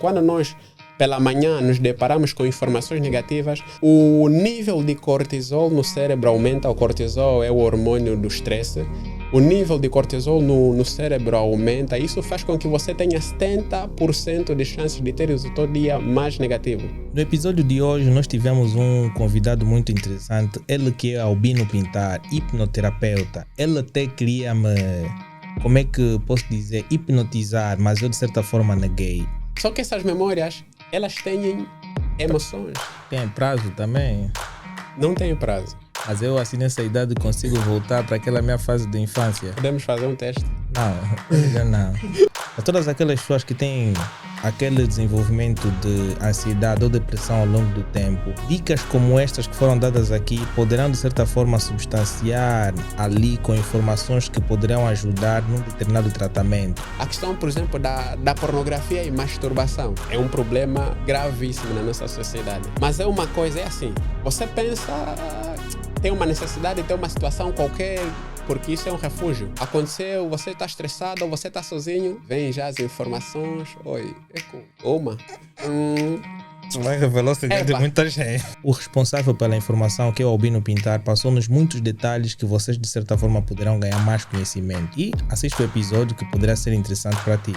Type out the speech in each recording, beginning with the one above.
quando nós pela manhã nos deparamos com informações negativas, o nível de cortisol no cérebro aumenta. O cortisol é o hormônio do estresse. O nível de cortisol no cérebro aumenta. Isso faz com que você tenha 70% de chances de ter o seu dia mais negativo. No episódio de hoje nós tivemos um convidado muito interessante. Ele que é Albino Pintar, hipnoterapeuta. Ele até queria me, como é que posso dizer, hipnotizar, mas eu de certa forma neguei. Só que essas memórias, elas têm emoções. Tem prazo também? Não tem prazo. Mas eu assim nessa idade consigo voltar para aquela minha fase de infância. Podemos fazer um teste? Não. Para todas aquelas pessoas que têm aquele desenvolvimento de ansiedade ou depressão ao longo do tempo, dicas como estas que foram dadas aqui poderão de certa forma substanciar ali com informações que poderão ajudar num determinado tratamento. A questão, por exemplo, da pornografia e masturbação é um problema gravíssimo na nossa sociedade. Mas é uma coisa, é assim, você pensa, tem uma necessidade, tem uma situação qualquer, porque isso é um refúgio. Aconteceu, você está estressado ou você está sozinho, vem já as informações. Oi, é com uma. Vai revelar o segredo de muita gente. O responsável pela informação, que é o Albino Pintar, passou-nos muitos detalhes que vocês de certa forma poderão ganhar mais conhecimento. E assista o episódio que poderá ser interessante para ti.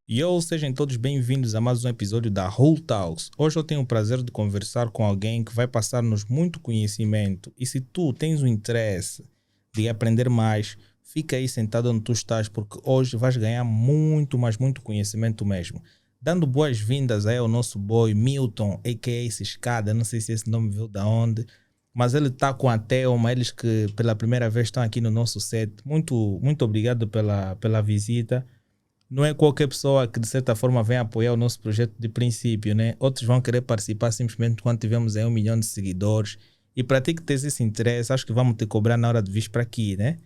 E sejam todos bem-vindos a mais um episódio da Whole Talks. Hoje eu tenho o prazer de conversar com alguém que vai passar-nos muito conhecimento. E se tu tens o interesse de aprender mais, fica aí sentado onde tu estás, porque hoje vais ganhar muito, mas muito conhecimento mesmo. Dando boas-vindas aí ao nosso boy Milton, a.k.a. Ciscada, não sei se esse nome veio da onde, mas ele está com a Thelma, eles que pela primeira vez estão aqui no nosso set. Muito obrigado pela visita. Não é qualquer pessoa que de certa forma vem apoiar o nosso projeto de princípio, né? Outros vão querer participar simplesmente quando tivermos aí 1 milhão de seguidores. E para ti que tens esse interesse, acho que vamos te cobrar na hora de vir para aqui, né?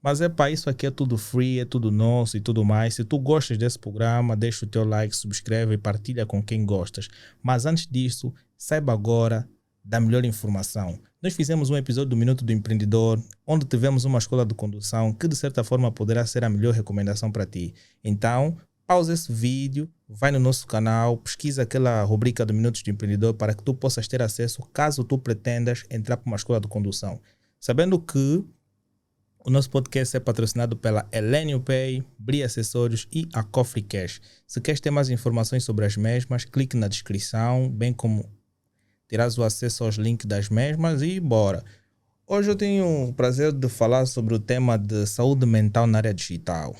Mas isso aqui é tudo free, é tudo nosso e tudo mais. Se tu gostas desse programa, deixa o teu like, subscreve e partilha com quem gostas. Mas antes disso, saiba agora da melhor informação. Nós fizemos um episódio do Minuto do Empreendedor, onde tivemos uma escola de condução que de certa forma poderá ser a melhor recomendação para ti. Então, pausa esse vídeo, vai no nosso canal, pesquisa aquela rubrica do Minutos do Empreendedor para que tu possas ter acesso caso tu pretendas entrar para uma escola de condução. Sabendo que o nosso podcast é patrocinado pela Elenio Pay, Bri Acessórios e a Coffee Cash. Se queres ter mais informações sobre as mesmas, clique na descrição, bem como terás o acesso aos links das mesmas e bora. Hoje eu tenho o prazer de falar sobre o tema de saúde mental na área digital.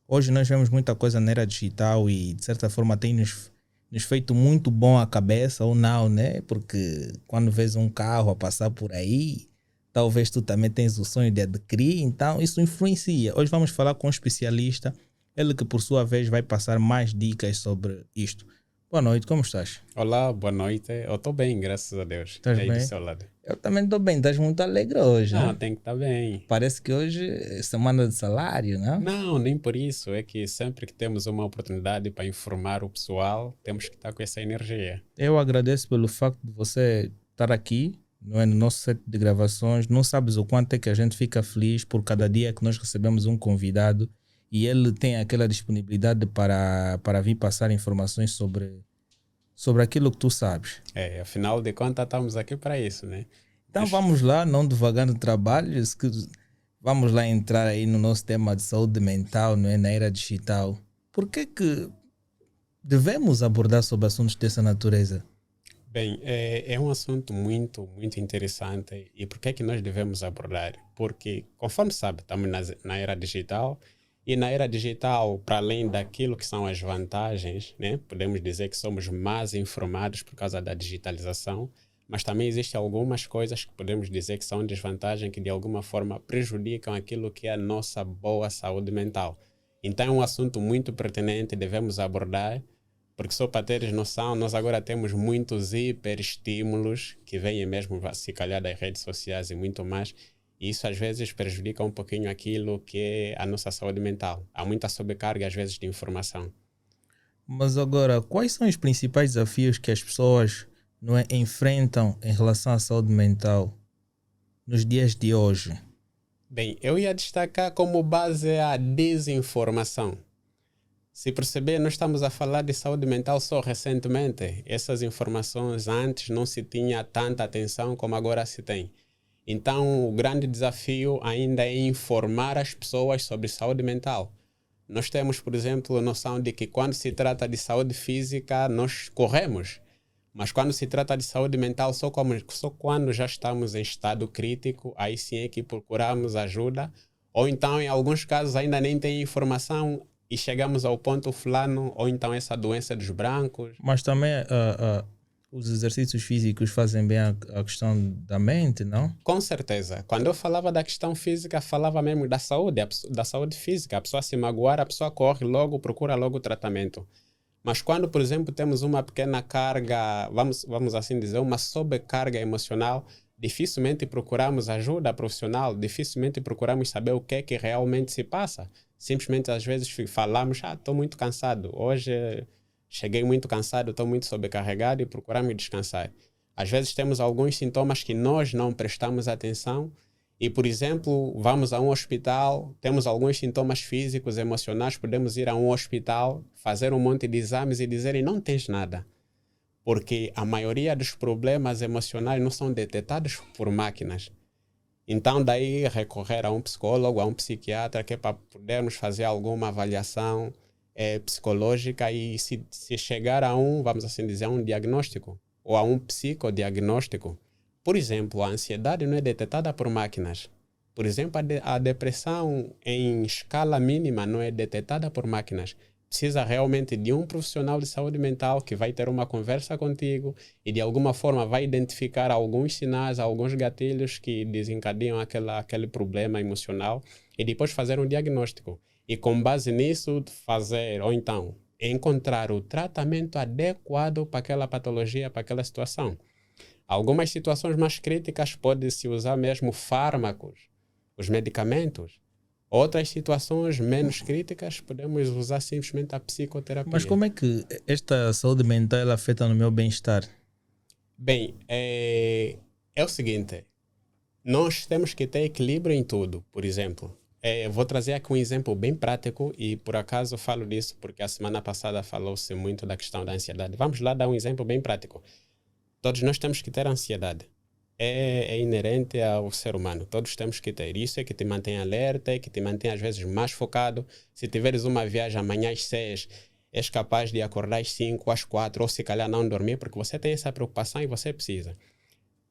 Hoje nós vemos muita coisa na área digital e de certa forma tem nos feito muito bom a cabeça ou não, né? Porque quando vês um carro a passar por aí, talvez tu também tens o sonho de adquirir, então isso influencia. Hoje vamos falar com um especialista, ele que por sua vez vai passar mais dicas sobre isto. Boa noite, como estás? Olá, boa noite. Eu estou bem, graças a Deus. Estás bem? Do seu lado. Eu também estou bem, estás muito alegre hoje, Não, né? tem que estar bem. Parece que hoje é semana de salário, não? Não, nem por isso. É que sempre que temos uma oportunidade para informar o pessoal, temos que estar com essa energia. Eu agradeço pelo facto de você estar aqui, não é, no nosso set de gravações. Não sabes o quanto é que a gente fica feliz por cada dia que nós recebemos um convidado e ele tem aquela disponibilidade para vir passar informações sobre aquilo que tu sabes. Afinal de contas estamos aqui para isso, né? Então vamos lá, não devagar no trabalho, vamos lá entrar aí no nosso tema de saúde mental, não é, na era digital. Por que devemos abordar sobre assuntos dessa natureza? Bem, é um assunto muito interessante. E por que nós devemos abordar? Porque, conforme sabe, estamos na era digital. E na era digital, para além daquilo que são as vantagens, né, podemos dizer que somos mais informados por causa da digitalização, mas também existem algumas coisas que podemos dizer que são desvantagens que de alguma forma prejudicam aquilo que é a nossa boa saúde mental. Então é um assunto muito pertinente, devemos abordar, porque só para teres noção, nós agora temos muitos hiperestímulos que vêm mesmo, se calhar, das redes sociais e muito mais. E isso às vezes prejudica um pouquinho aquilo que é a nossa saúde mental. Há muita sobrecarga às vezes de informação. Mas agora, quais são os principais desafios que as pessoas não é, enfrentam em relação à saúde mental nos dias de hoje? Bem, eu ia destacar como base a desinformação. Se perceber, nós estamos a falar de saúde mental só recentemente. Essas informações antes não se tinha tanta atenção como agora se tem. Então, o grande desafio ainda é informar as pessoas sobre saúde mental. Nós temos, por exemplo, a noção de que quando se trata de saúde física, nós corremos. Mas quando se trata de saúde mental, só quando já estamos em estado crítico, aí sim é que procuramos ajuda. Ou então, em alguns casos, ainda nem tem informação e chegamos ao ponto fulano, ou então essa doença dos brancos. Mas também os exercícios físicos fazem bem a questão da mente, não? Com certeza. Quando eu falava da questão física, falava mesmo da saúde, da saúde física. A pessoa se magoar, a pessoa corre logo, procura logo o tratamento. Mas quando, por exemplo, temos uma pequena carga, vamos assim dizer, uma sobrecarga emocional, dificilmente procuramos ajuda profissional, dificilmente procuramos saber o que é que realmente se passa. Simplesmente, às vezes, falamos, estou muito cansado, hoje cheguei muito cansado, estou muito sobrecarregado e procuramos descansar. Às vezes temos alguns sintomas que nós não prestamos atenção e, por exemplo, vamos a um hospital, temos alguns sintomas físicos, emocionais, podemos ir a um hospital, fazer um monte de exames e dizerem não tens nada. Porque a maioria dos problemas emocionais não são detectados por máquinas. Então, daí recorrer a um psicólogo, a um psiquiatra, que é para podermos fazer alguma avaliação psicológica e se chegar a vamos assim dizer, a um diagnóstico ou a um psicodiagnóstico. Por exemplo, a ansiedade não é detectada por máquinas. Por exemplo, a depressão em escala mínima não é detectada por máquinas. Precisa realmente de um profissional de saúde mental que vai ter uma conversa contigo e de alguma forma vai identificar alguns sinais, alguns gatilhos que desencadeiam aquele problema emocional e depois fazer um diagnóstico. E com base nisso fazer, ou então, encontrar o tratamento adequado para aquela patologia, para aquela situação. Algumas situações mais críticas pode-se usar mesmo fármacos, os medicamentos. Outras situações menos críticas podemos usar simplesmente a psicoterapia. Mas como é que esta saúde mental ela afeta no meu bem-estar? Bem, é o seguinte, nós temos que ter equilíbrio em tudo. Por exemplo, vou trazer aqui um exemplo bem prático e por acaso falo disso porque a semana passada falou-se muito da questão da ansiedade. Vamos lá dar um exemplo bem prático. Todos nós temos que ter ansiedade. É inerente ao ser humano. Todos temos que ter. Isso é que te mantém alerta, é que te mantém às vezes mais focado. Se tiveres uma viagem amanhã às 6, és capaz de acordar às 5, às 4 ou se calhar não dormir porque você tem essa preocupação e você precisa.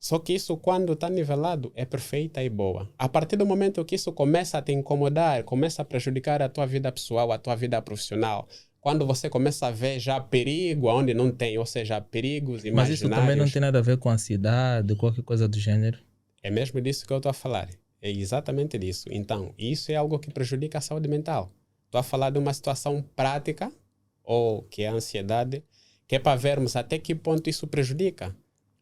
Só que isso quando está nivelado é perfeita e boa. A partir do momento que isso começa a te incomodar, começa a prejudicar a tua vida pessoal, a tua vida profissional, quando você começa a ver já perigo onde não tem, ou seja, perigos imaginários. Mas isso também não tem nada a ver com ansiedade, qualquer coisa do gênero? É mesmo disso que eu estou a falar. É exatamente disso. Então, isso é algo que prejudica a saúde mental. Estou a falar de uma situação prática, ou que é a ansiedade, que é para vermos até que ponto isso prejudica.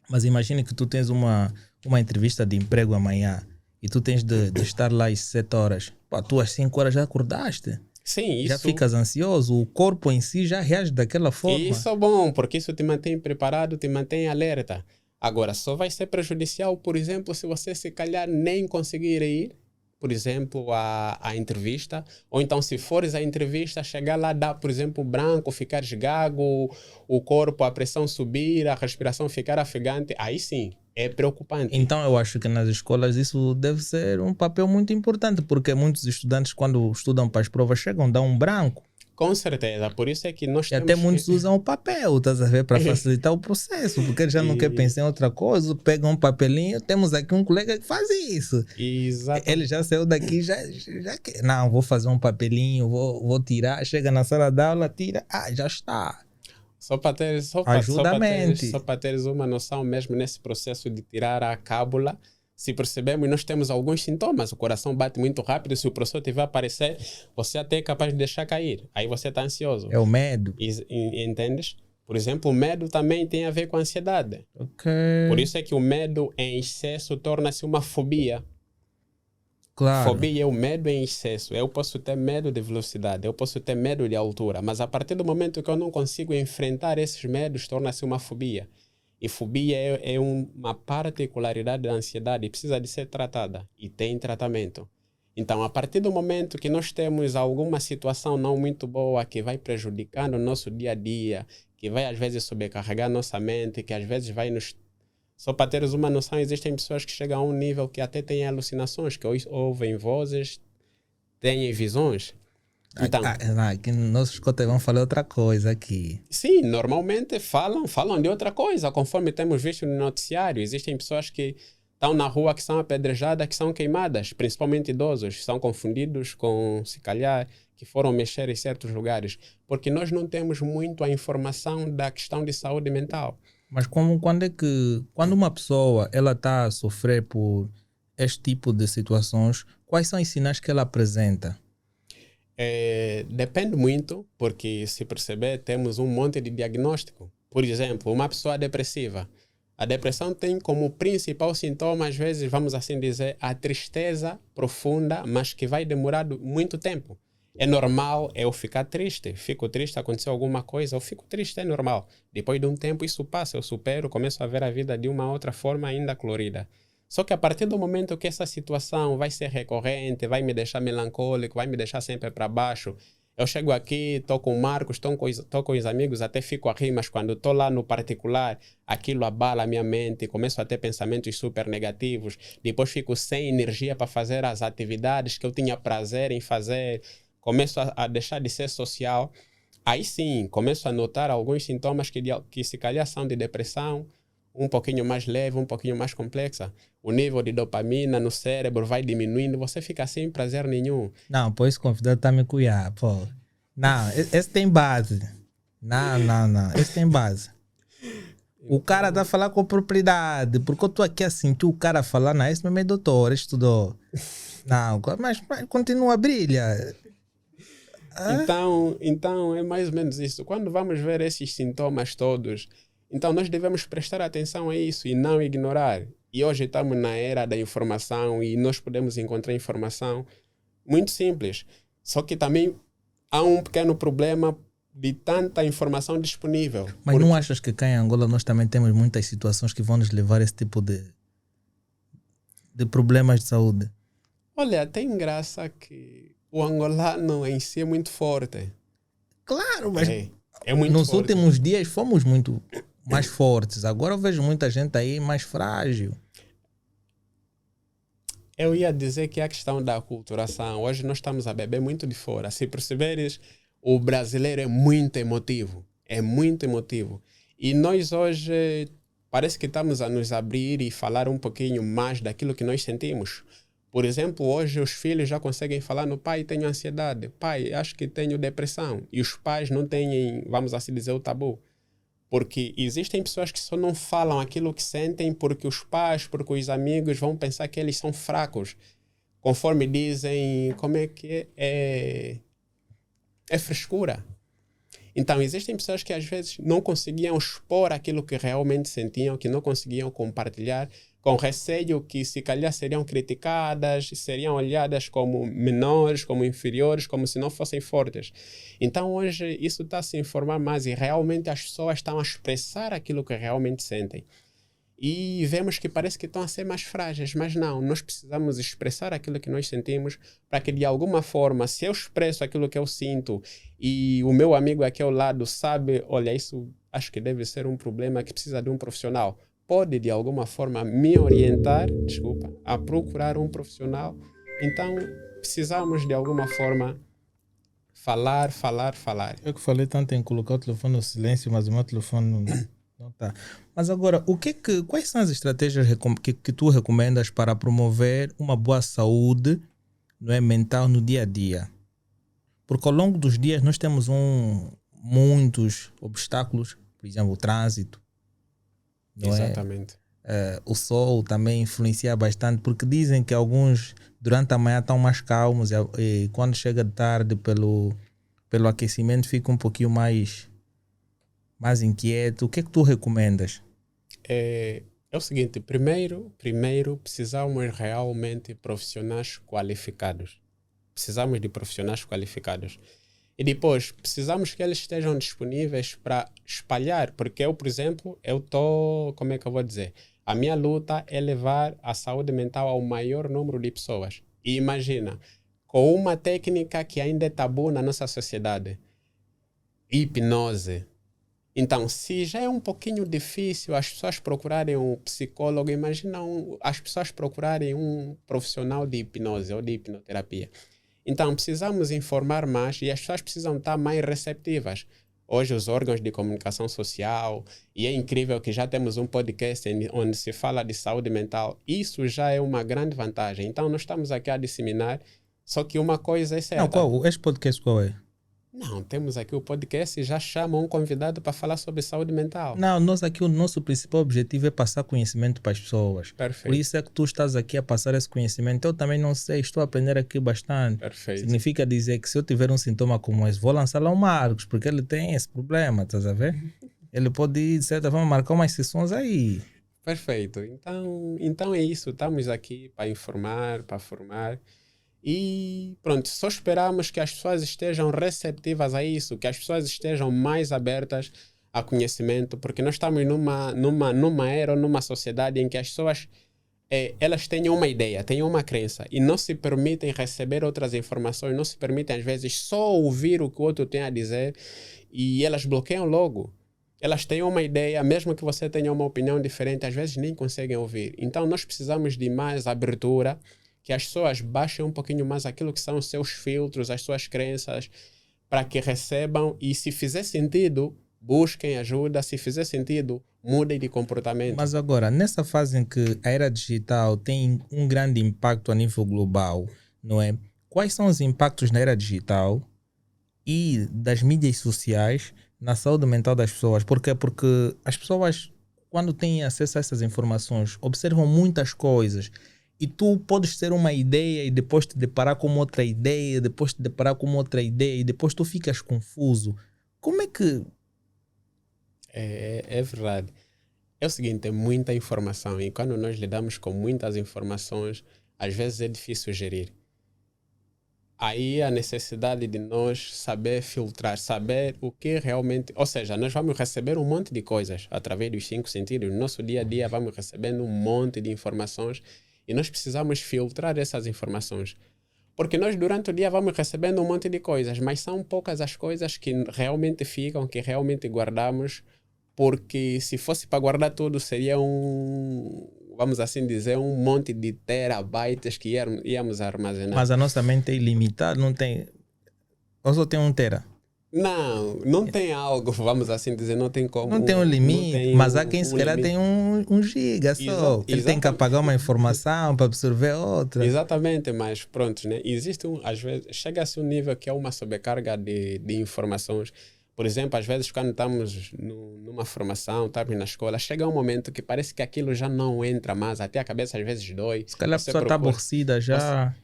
Mas imagine que tu tens uma entrevista de emprego amanhã e tu tens de estar lá às 7 horas. Pá, tu às 5 horas já acordaste. Sim, isso... Já ficas ansioso, o corpo em si já reage daquela forma. E isso é bom, porque isso te mantém preparado, te mantém alerta. Agora, só vai ser prejudicial, por exemplo, se você se calhar nem conseguir ir, por exemplo, à entrevista, ou então se fores à entrevista, chegar lá, dar, por exemplo, branco, ficar gago, o corpo, a pressão subir, a respiração ficar ofegante, aí sim, é preocupante. Então eu acho que nas escolas isso deve ser um papel muito importante, porque muitos estudantes quando estudam para as provas chegam, dão um branco. Com certeza, por isso é que nós temos... E até muitos usam o papel, estás a ver, para facilitar o processo, porque eles já não querem pensar em outra coisa, pegam um papelinho, temos aqui um colega que faz isso. Exatamente. Ele já saiu daqui, já não, vou fazer um papelinho, vou tirar, chega na sala de aula, tira, já está. Só para teres uma noção mesmo nesse processo de tirar a cábula, se percebemos, nós temos alguns sintomas. O coração bate muito rápido. Se o professor tiver a aparecer, você até é capaz de deixar cair. Aí você está ansioso. É o medo. Entendes? Por exemplo, o medo também tem a ver com a ansiedade. Okay. Por isso é que o medo em excesso torna-se uma fobia. Claro. Fobia é o medo em excesso. Eu posso ter medo de velocidade, eu posso ter medo de altura, mas a partir do momento que eu não consigo enfrentar esses medos, torna-se uma fobia. E fobia é uma particularidade da ansiedade e precisa de ser tratada e tem tratamento. Então, a partir do momento que nós temos alguma situação não muito boa que vai prejudicando o nosso dia a dia, que vai às vezes sobrecarregar nossa mente, que às vezes vai nos... Só para teres uma noção, existem pessoas que chegam a um nível que até têm alucinações, que ouvem vozes, têm visões. Então, Aqui no nosso escote vão falar outra coisa aqui. sim, normalmente falam de outra coisa, conforme temos visto no noticiário. Existem pessoas que estão na rua que são apedrejadas, que são queimadas, principalmente idosos, são confundidos com, se calhar, que foram mexer em certos lugares, porque nós não temos muito a informação da questão de saúde mental. Mas quando uma pessoa ela está a sofrer por este tipo de situações, quais são os sinais que ela apresenta? Depende muito, porque se perceber, temos um monte de diagnóstico. Por exemplo, uma pessoa depressiva. A depressão tem como principal sintoma, às vezes, vamos assim dizer, a tristeza profunda, mas que vai demorar muito tempo. É normal eu ficar triste. Fico triste, aconteceu alguma coisa, eu fico triste, é normal. Depois de um tempo isso passa, eu supero, começo a ver a vida de uma outra forma ainda colorida. Só que a partir do momento que essa situação vai ser recorrente, vai me deixar melancólico, vai me deixar sempre para baixo, eu chego aqui, estou com o Marcos, estou com os amigos, até fico a rir, mas quando estou lá no particular, aquilo abala a minha mente, começo a ter pensamentos super negativos, depois fico sem energia para fazer as atividades que eu tinha prazer em fazer, começo a deixar de ser social. Aí sim, começo a notar alguns sintomas que se calhar são de depressão, um pouquinho mais leve, um pouquinho mais complexa. O nível de dopamina no cérebro vai diminuindo, você fica sem prazer nenhum. Não, pô, esse convidado tá me cuidar, pô. Não, esse tem base. Não, esse tem base. O cara tá a falar com propriedade, porque eu tô aqui assim, tu o cara falar, não, esse mesmo é doutor, estudou. Não, mas continua, brilha. Então é mais ou menos isso. Quando vamos ver esses sintomas todos, então nós devemos prestar atenção a isso e não ignorar. E hoje estamos na era da informação e nós podemos encontrar informação muito simples. Só que também há um pequeno problema de tanta informação disponível. Mas não achas que cá em Angola nós também temos muitas situações que vão nos levar a esse tipo de problemas de saúde? Olha, tem graça que o angolano em si é muito forte. Claro, mas é muito nos forte. últimos dias fomos muito mais fortes. Agora eu vejo muita gente aí mais frágil. Eu ia dizer que é a questão da aculturação. Hoje nós estamos a beber muito de fora. Se perceberes, o brasileiro é muito emotivo. É muito emotivo. E nós hoje parece que estamos a nos abrir e falar um pouquinho mais daquilo que nós sentimos. Por exemplo, hoje os filhos já conseguem falar no pai, tenho ansiedade. Pai, acho que tenho depressão. E os pais não têm, vamos assim dizer, o tabu. Porque existem pessoas que só não falam aquilo que sentem porque os pais, porque os amigos vão pensar que eles são fracos. Conforme dizem, como é que é? É frescura. Então, existem pessoas que às vezes não conseguiam expor aquilo que realmente sentiam, que não conseguiam compartilhar, com receio que se calhar seriam criticadas, seriam olhadas como menores, como inferiores, como se não fossem fortes. Então hoje isso está a se informar mais e realmente as pessoas estão a expressar aquilo que realmente sentem. E vemos que parece que estão a ser mais frágeis, mas não, nós precisamos expressar aquilo que nós sentimos para que de alguma forma, se eu expresso aquilo que eu sinto e o meu amigo aqui ao lado sabe, olha, isso acho que deve ser um problema que precisa de um profissional, pode de alguma forma me orientar, a procurar um profissional. Então precisamos de alguma forma falar. Eu que falei tanto em colocar o telefone no silêncio, mas o meu telefone não tá. Mas agora, quais são as estratégias que tu recomendas para promover uma boa saúde, não é, mental no dia a dia? Porque ao longo dos dias nós temos muitos obstáculos, por exemplo, o trânsito. Exatamente. O sol também influencia bastante, porque dizem que alguns durante a manhã estão mais calmos e quando chega de tarde pelo aquecimento fica um pouquinho mais inquieto. O que é que tu recomendas? É o seguinte, primeiro precisamos realmente de profissionais qualificados. Precisamos de profissionais qualificados. E depois, precisamos que eles estejam disponíveis para espalhar, porque eu, por exemplo, como é que eu vou dizer? A minha luta é levar a saúde mental ao maior número de pessoas. E imagina, com uma técnica que ainda é tabu na nossa sociedade, hipnose. Então, se já é um pouquinho difícil as pessoas procurarem um psicólogo, imagina as pessoas procurarem um profissional de hipnose ou de hipnoterapia. Então, precisamos informar mais e as pessoas precisam estar mais receptivas. Hoje, os órgãos de comunicação social, e é incrível que já temos um podcast onde se fala de saúde mental. Isso já é uma grande vantagem. Então, nós estamos aqui a disseminar, só que uma coisa é certa. Não, este podcast qual é? Não, temos aqui o podcast e já chamam um convidado para falar sobre saúde mental. Não, nós aqui o nosso principal objetivo é passar conhecimento para as pessoas. Perfeito. Por isso é que tu estás aqui a passar esse conhecimento. Eu também não sei, estou a aprender aqui bastante. Perfeito. Significa dizer que se eu tiver um sintoma como esse, vou lançar lá o Marcos, porque ele tem esse problema, estás a ver? Ele pode, de certa forma, marcar umas sessões aí. Perfeito. Então é isso. Estamos aqui para informar, para formar. E pronto, só esperamos que as pessoas estejam receptivas a isso, que as pessoas estejam mais abertas a conhecimento, porque nós estamos numa era ou numa sociedade em que as pessoas elas têm uma ideia, têm uma crença e não se permitem receber outras informações, não se permitem às vezes só ouvir o que o outro tem a dizer e elas bloqueiam logo. Elas têm uma ideia, mesmo que você tenha uma opinião diferente, às vezes nem conseguem ouvir. Então nós precisamos de mais abertura, que as pessoas baixem um pouquinho mais aquilo que são os seus filtros, as suas crenças, para que recebam e, se fizer sentido, busquem ajuda, se fizer sentido, mudem de comportamento. Mas agora, nessa fase em que a era digital tem um grande impacto a nível global, não é? Quais são os impactos na era digital e das mídias sociais na saúde mental das pessoas? Porque as pessoas, quando têm acesso a essas informações, observam muitas coisas. E tu podes ter uma ideia e depois te deparar com outra ideia, depois te deparar com outra ideia e depois tu ficas confuso. Como é que... É verdade. É o seguinte, é muita informação e quando nós lidamos com muitas informações, às vezes é difícil gerir. Aí a necessidade de nós saber filtrar, saber o que realmente... Ou seja, nós vamos receber um monte de coisas através dos 5 sentidos. No nosso dia a dia vamos recebendo um monte de informações e nós precisamos filtrar essas informações. Porque nós durante o dia vamos recebendo um monte de coisas, mas são poucas as coisas que realmente ficam, que realmente guardamos, porque se fosse para guardar tudo seria vamos assim dizer, um monte de terabytes que íamos armazenar. Mas a nossa mente é ilimitada, não tem... Ou só tem 1 tera? Não tem algo, vamos assim dizer, não tem como. Não tem um limite, mas há quem se calhar tem 1 giga só. Ele tem que apagar uma informação para absorver outra. Exatamente, mas pronto, né? Existe às vezes, chega-se um nível que é uma sobrecarga de informações. Por exemplo, às vezes quando estamos numa formação, estamos na escola, chega um momento que parece que aquilo já não entra mais, até a cabeça às vezes dói. Se calhar a pessoa está aborrecida já.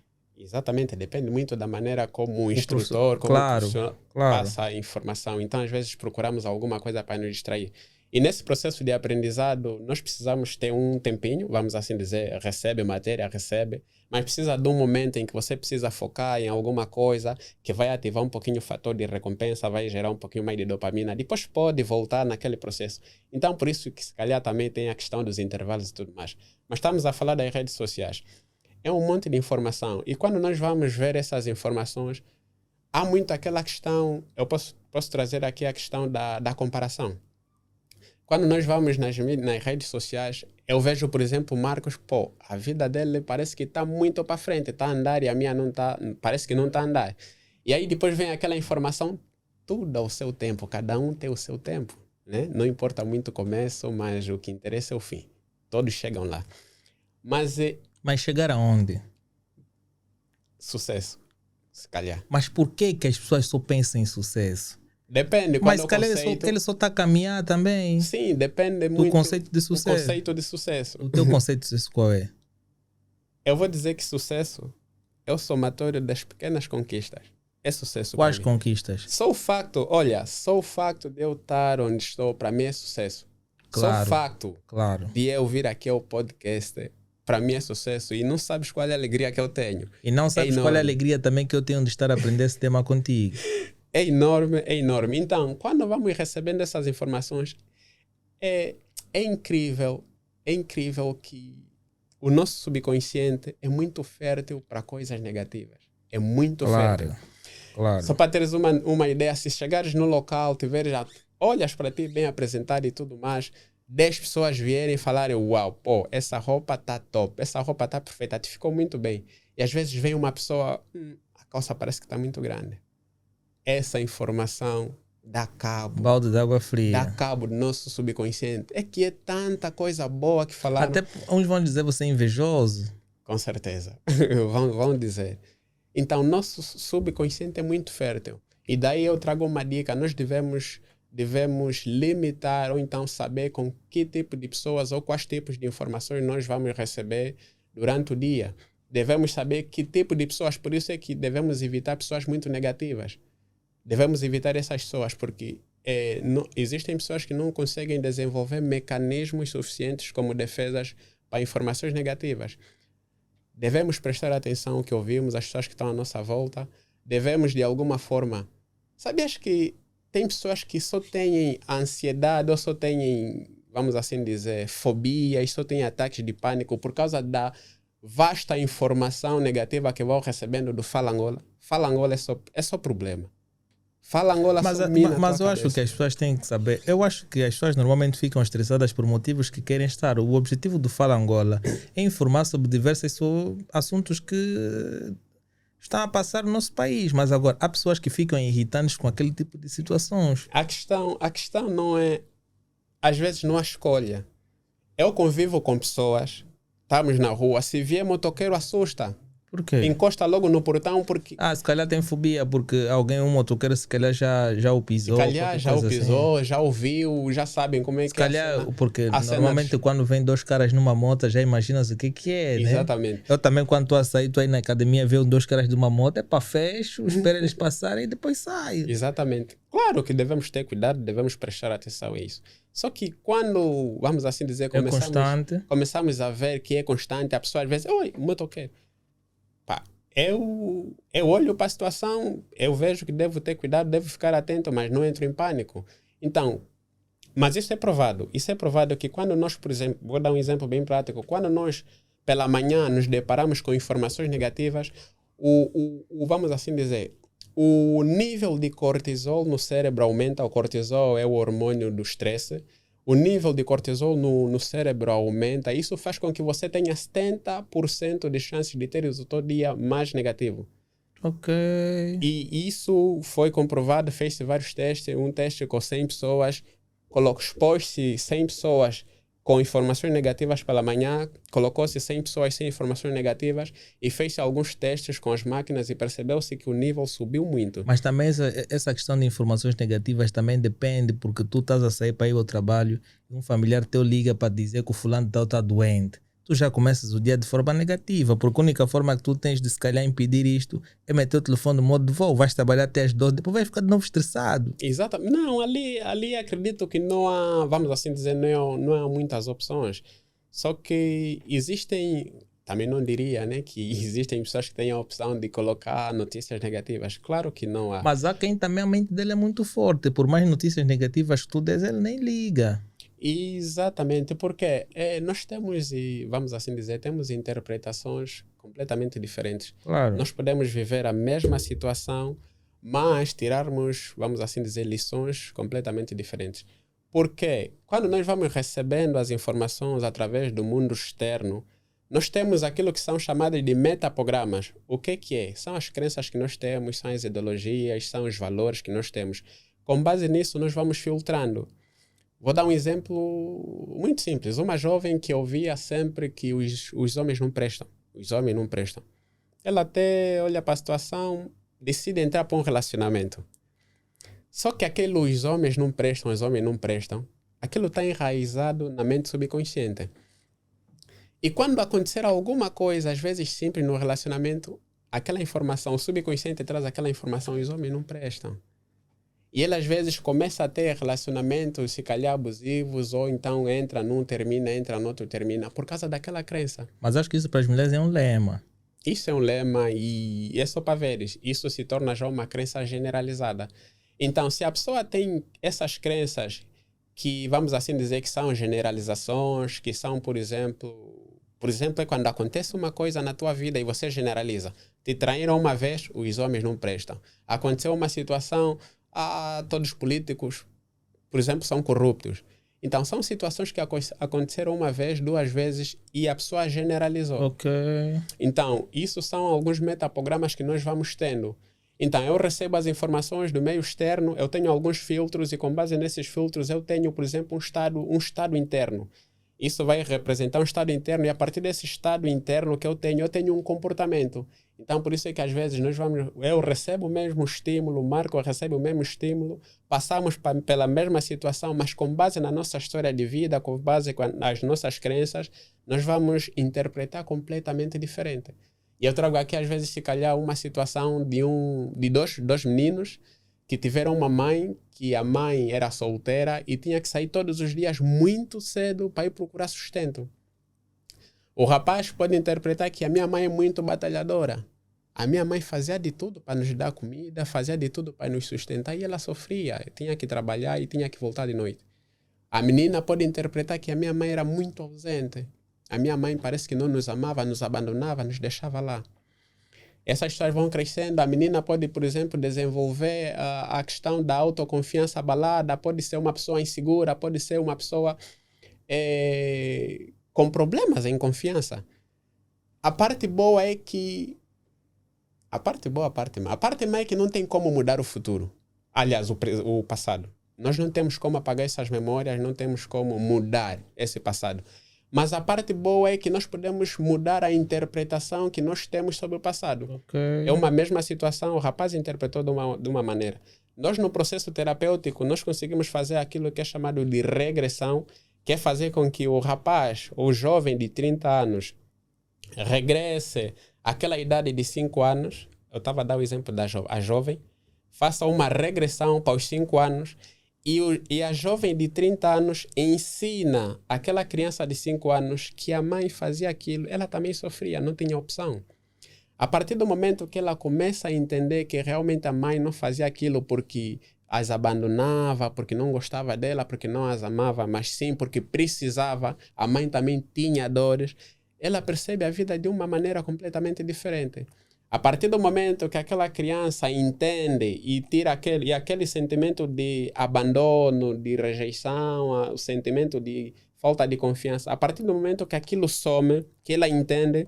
Exatamente, depende muito da maneira como o instrutor, como o professor passa a informação. Então, às vezes, procuramos alguma coisa para nos distrair. E nesse processo de aprendizado, nós precisamos ter um tempinho, vamos assim dizer, recebe matéria, mas precisa de um momento em que você precisa focar em alguma coisa que vai ativar um pouquinho o fator de recompensa, vai gerar um pouquinho mais de dopamina, depois pode voltar naquele processo. Então, por isso que se calhar também tem a questão dos intervalos e tudo mais. Mas estamos a falar das redes sociais. É um monte de informação. E quando nós vamos ver essas informações, há muito aquela questão, eu posso trazer aqui a questão da comparação. Quando nós vamos nas redes sociais, eu vejo, por exemplo, o Marcos, a vida dele parece que está muito para frente, está a andar e a minha não está, parece que não está a andar. E aí depois vem aquela informação, tudo ao seu tempo, cada um tem o seu tempo, né? Não importa muito o começo, mas o que interessa é o fim. Todos chegam lá. Mas chegar aonde? Sucesso, se calhar. Mas por que as pessoas só pensam em sucesso? Depende. Mas se calhar ele só está a caminhar também. Sim, depende muito do conceito de sucesso. O conceito de sucesso. O teu conceito de sucesso qual é? Eu vou dizer que sucesso é o somatório das pequenas conquistas. É sucesso. Quais conquistas? Só o facto de eu estar onde estou, para mim é sucesso. Claro, Só o facto claro. de eu vir aqui ao podcast, para mim é sucesso. E não sabes qual é a alegria que eu tenho. E não sabes qual é a alegria também que eu tenho de estar a aprender esse tema contigo. É enorme, é enorme. Então, quando vamos recebendo essas informações, é incrível que o nosso subconsciente é muito fértil para coisas negativas. É muito fértil. Claro. Só para teres uma ideia, se chegares no local, tiveres olhas para ti bem apresentado e tudo mais, 10 pessoas vierem e falarem, uau, pô, essa roupa tá top, essa roupa tá perfeita, te ficou muito bem. E às vezes vem uma pessoa, a calça parece que está muito grande. Essa informação dá cabo. Balde de água fria. Dá cabo do nosso subconsciente. É que é tanta coisa boa que falaram. Até uns vão dizer você é invejoso. Com certeza. vão dizer. Então, nosso subconsciente é muito fértil. E daí eu trago uma dica. Nós devemos limitar ou então saber com que tipo de pessoas ou quais tipos de informações nós vamos receber durante o dia. Devemos saber que tipo de pessoas. Por isso é que devemos evitar pessoas muito negativas. Devemos evitar essas pessoas porque existem pessoas que não conseguem desenvolver mecanismos suficientes como defesas para informações negativas. Devemos prestar atenção ao que ouvimos, às pessoas que estão à nossa volta. Devemos, de alguma forma... Sabias que tem pessoas que só têm ansiedade ou só têm, vamos assim dizer, fobias, só têm ataques de pânico por causa da vasta informação negativa que vão recebendo do Fala Angola? Fala Angola é só problema. Fala Angola mas eu acho que as pessoas têm que saber. Eu acho que as pessoas normalmente ficam estressadas por motivos que querem estar. O objetivo do Fala Angola é informar sobre diversos assuntos que estão a passar no nosso país. Mas agora, há pessoas que ficam irritantes com aquele tipo de situações. A questão não é... Às vezes não há escolha. Eu convivo com pessoas, estamos na rua, se vier motoqueiro assusta. Por quê? Encosta logo no portão porque... se calhar tem fobia porque um motoqueiro se calhar já o pisou. Se calhar já o pisou, assim. Já ouviu, já sabem como é se que é. Se calhar, porque normalmente quando vem dois caras numa moto já imaginas o que é, exatamente. Né? Eu também quando estou a sair, estou aí na academia, vejo dois caras de uma moto, é para fecho, espera eles passarem e depois saio. Exatamente. Claro que devemos ter cuidado, devemos prestar atenção a isso. Só que quando, vamos assim dizer, começamos a ver que é constante, a pessoa às vezes, oi, motoqueiro. Eu olho para a situação, eu vejo que devo ter cuidado, devo ficar atento, mas não entro em pânico. Então, mas isso é provado. Isso é provado que quando nós, por exemplo, vou dar um exemplo bem prático, quando nós, pela manhã, nos deparamos com informações negativas, vamos assim dizer, o nível de cortisol no cérebro aumenta. O cortisol é o hormônio do estresse. O nível de cortisol no cérebro aumenta. Isso faz com que você tenha 70% de chances de ter o teu dia mais negativo. Ok. E isso foi comprovado, fez-se vários testes. Um teste com 100 pessoas, expôs-se 100 pessoas com informações negativas pela manhã, colocou-se 100 pessoas sem informações negativas e fez-se alguns testes com as máquinas e percebeu-se que o nível subiu muito. Mas também essa questão de informações negativas também depende, porque tu estás a sair para ir ao trabalho e um familiar teu liga para dizer que o fulano está doente. Tu já começas o dia de forma negativa, porque a única forma que tu tens de se calhar impedir isto é meter o telefone no modo de voo, vais trabalhar até às 12, depois vais ficar de novo estressado. Exatamente. Não, ali acredito que não há, vamos assim dizer, não há muitas opções. Só que existem, também não diria, né, que existem pessoas que têm a opção de colocar notícias negativas. Claro que não há. Mas há quem também a mente dele é muito forte, por mais notícias negativas que tu des, ele nem liga. Exatamente, porque nós temos, vamos assim dizer, temos interpretações completamente diferentes. Claro. Nós podemos viver a mesma situação, mas tirarmos, vamos assim dizer, lições completamente diferentes. Porque quando nós vamos recebendo as informações através do mundo externo, nós temos aquilo que são chamados de metaprogramas. O que é? São as crenças que nós temos, são as ideologias, são os valores que nós temos. Com base nisso, nós vamos filtrando. Vou dar um exemplo muito simples. Uma jovem que ouvia sempre que os homens não prestam. Os homens não prestam. Ela até olha para a situação, decide entrar para um relacionamento. Só que os homens não prestam, os homens não prestam. Aquilo está enraizado na mente subconsciente. E quando acontecer alguma coisa, às vezes simples no relacionamento, aquela informação, o subconsciente traz aquela informação e os homens não prestam. E ele às vezes começa a ter relacionamentos, se calhar abusivos, ou então entra num, termina, entra no outro, termina, por causa daquela crença. Mas acho que isso para as mulheres é um lema. Isso é um lema e é só para veres. Isso se torna já uma crença generalizada. Então, se a pessoa tem essas crenças que, vamos assim dizer, que são generalizações, que são, por exemplo, é quando acontece uma coisa na tua vida e você generaliza. Te traíram uma vez, os homens não prestam. Aconteceu uma situação, todos os políticos, por exemplo, são corruptos. Então, são situações que aconteceram uma vez, duas vezes e a pessoa generalizou. Ok. Então, isso são alguns metaprogramas que nós vamos tendo. Então, eu recebo as informações do meio externo, eu tenho alguns filtros e com base nesses filtros eu tenho, por exemplo, um estado interno. Isso vai representar um estado interno e a partir desse estado interno que eu tenho um comportamento. Então, por isso é que às vezes eu recebo o mesmo estímulo, o Marco recebe o mesmo estímulo, passamos pela mesma situação, mas com base na nossa história de vida, com base nas nossas crenças, nós vamos interpretar completamente diferente. E eu trago aqui, às vezes, se calhar, uma situação de dois meninos que tiveram uma mãe, que a mãe era solteira e tinha que sair todos os dias muito cedo para ir procurar sustento. O rapaz pode interpretar que a minha mãe é muito batalhadora. A minha mãe fazia de tudo para nos dar comida, fazia de tudo para nos sustentar e ela sofria. Tinha que trabalhar e tinha que voltar de noite. A menina pode interpretar que a minha mãe era muito ausente. A minha mãe parece que não nos amava, nos abandonava, nos deixava lá. Essas histórias vão crescendo. A menina pode, por exemplo, desenvolver a questão da autoconfiança abalada, pode ser uma pessoa insegura, pode ser uma pessoa com problemas em confiança. A parte boa é que... A parte boa, a parte má. A parte má é que não tem como mudar o futuro. Aliás, o passado. Nós não temos como apagar essas memórias, não temos como mudar esse passado. Mas a parte boa é que nós podemos mudar a interpretação que nós temos sobre o passado. Okay. É uma mesma situação, o rapaz interpretou de uma maneira. Nós, no processo terapêutico, nós conseguimos fazer aquilo que é chamado de regressão, que é fazer com que o rapaz, ou jovem de 30 anos, regresse àquela idade de 5 anos. Eu estava a dar o exemplo da jovem. Faça uma regressão para os 5 anos. E a jovem de 30 anos ensina aquela criança de 5 anos que a mãe fazia aquilo, ela também sofria, não tinha opção. A partir do momento que ela começa a entender que realmente a mãe não fazia aquilo porque as abandonava, porque não gostava dela, porque não as amava, mas sim porque precisava, a mãe também tinha dores, ela percebe a vida de uma maneira completamente diferente. A partir do momento que aquela criança entende e tira aquele sentimento de abandono, de rejeição, o sentimento de falta de confiança, a partir do momento que aquilo some, que ela entende,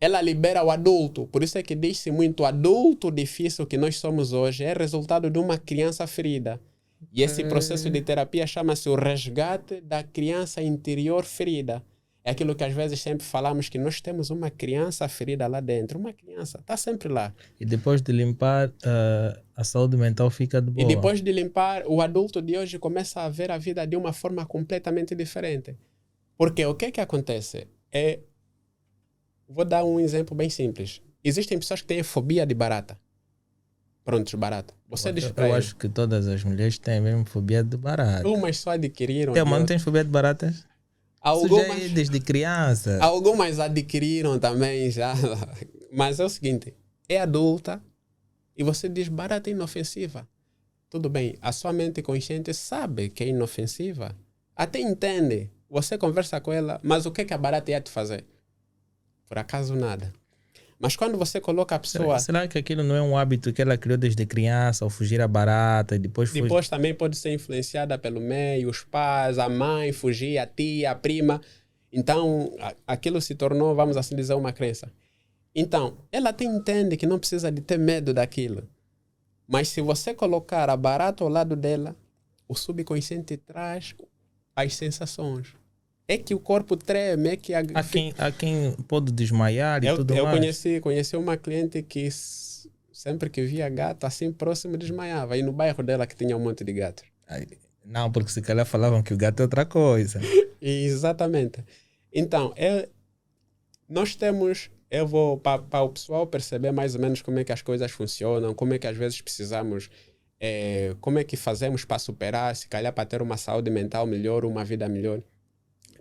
ela libera o adulto. Por isso é que diz-se muito, o adulto difícil que nós somos hoje é resultado de uma criança ferida. E esse processo de terapia chama-se o resgate da criança interior ferida. É aquilo que às vezes sempre falamos, que nós temos uma criança ferida lá dentro. Uma criança, está sempre lá. E depois de limpar, a saúde mental fica de boa. E depois de limpar, o adulto de hoje começa a ver a vida de uma forma completamente diferente. Porque o que é que acontece? Vou dar um exemplo bem simples. Existem pessoas que têm fobia de barata. Prontos, barata. Você diz para Eu acho que todas as mulheres têm mesmo fobia de barata. Umas só adquiriram. Mas não tens fobia de baratas? Algumas, já é desde criança. Algumas adquiriram também já. Mas é o seguinte, é adulta e você diz barata é inofensiva. Tudo bem, a sua mente consciente sabe que é inofensiva. Até entende. Você conversa com ela, mas o que a barata ia te fazer? Por acaso nada. Mas quando você coloca a pessoa... Será que aquilo não é um hábito que ela criou desde criança, ao fugir à barata e depois... Depois também pode ser influenciada pelo meio, os pais, a mãe, fugir, a tia, a prima. Então, aquilo se tornou, vamos assim dizer, uma crença. Então, ela até entende que não precisa de ter medo daquilo. Mas se você colocar a barata ao lado dela, o subconsciente traz as sensações. É que o corpo treme, é que... Há quem pode desmaiar e tudo mais. Eu conheci uma cliente que sempre que via gato assim próximo desmaiava. E no bairro dela que tinha um monte de gatos. Não, porque se calhar falavam que o gato é outra coisa. Exatamente. Então, nós temos... Eu vou para o pessoal perceber mais ou menos como é que as coisas funcionam, como é que às vezes precisamos como é que fazemos para superar, se calhar para ter uma saúde mental melhor, uma vida melhor.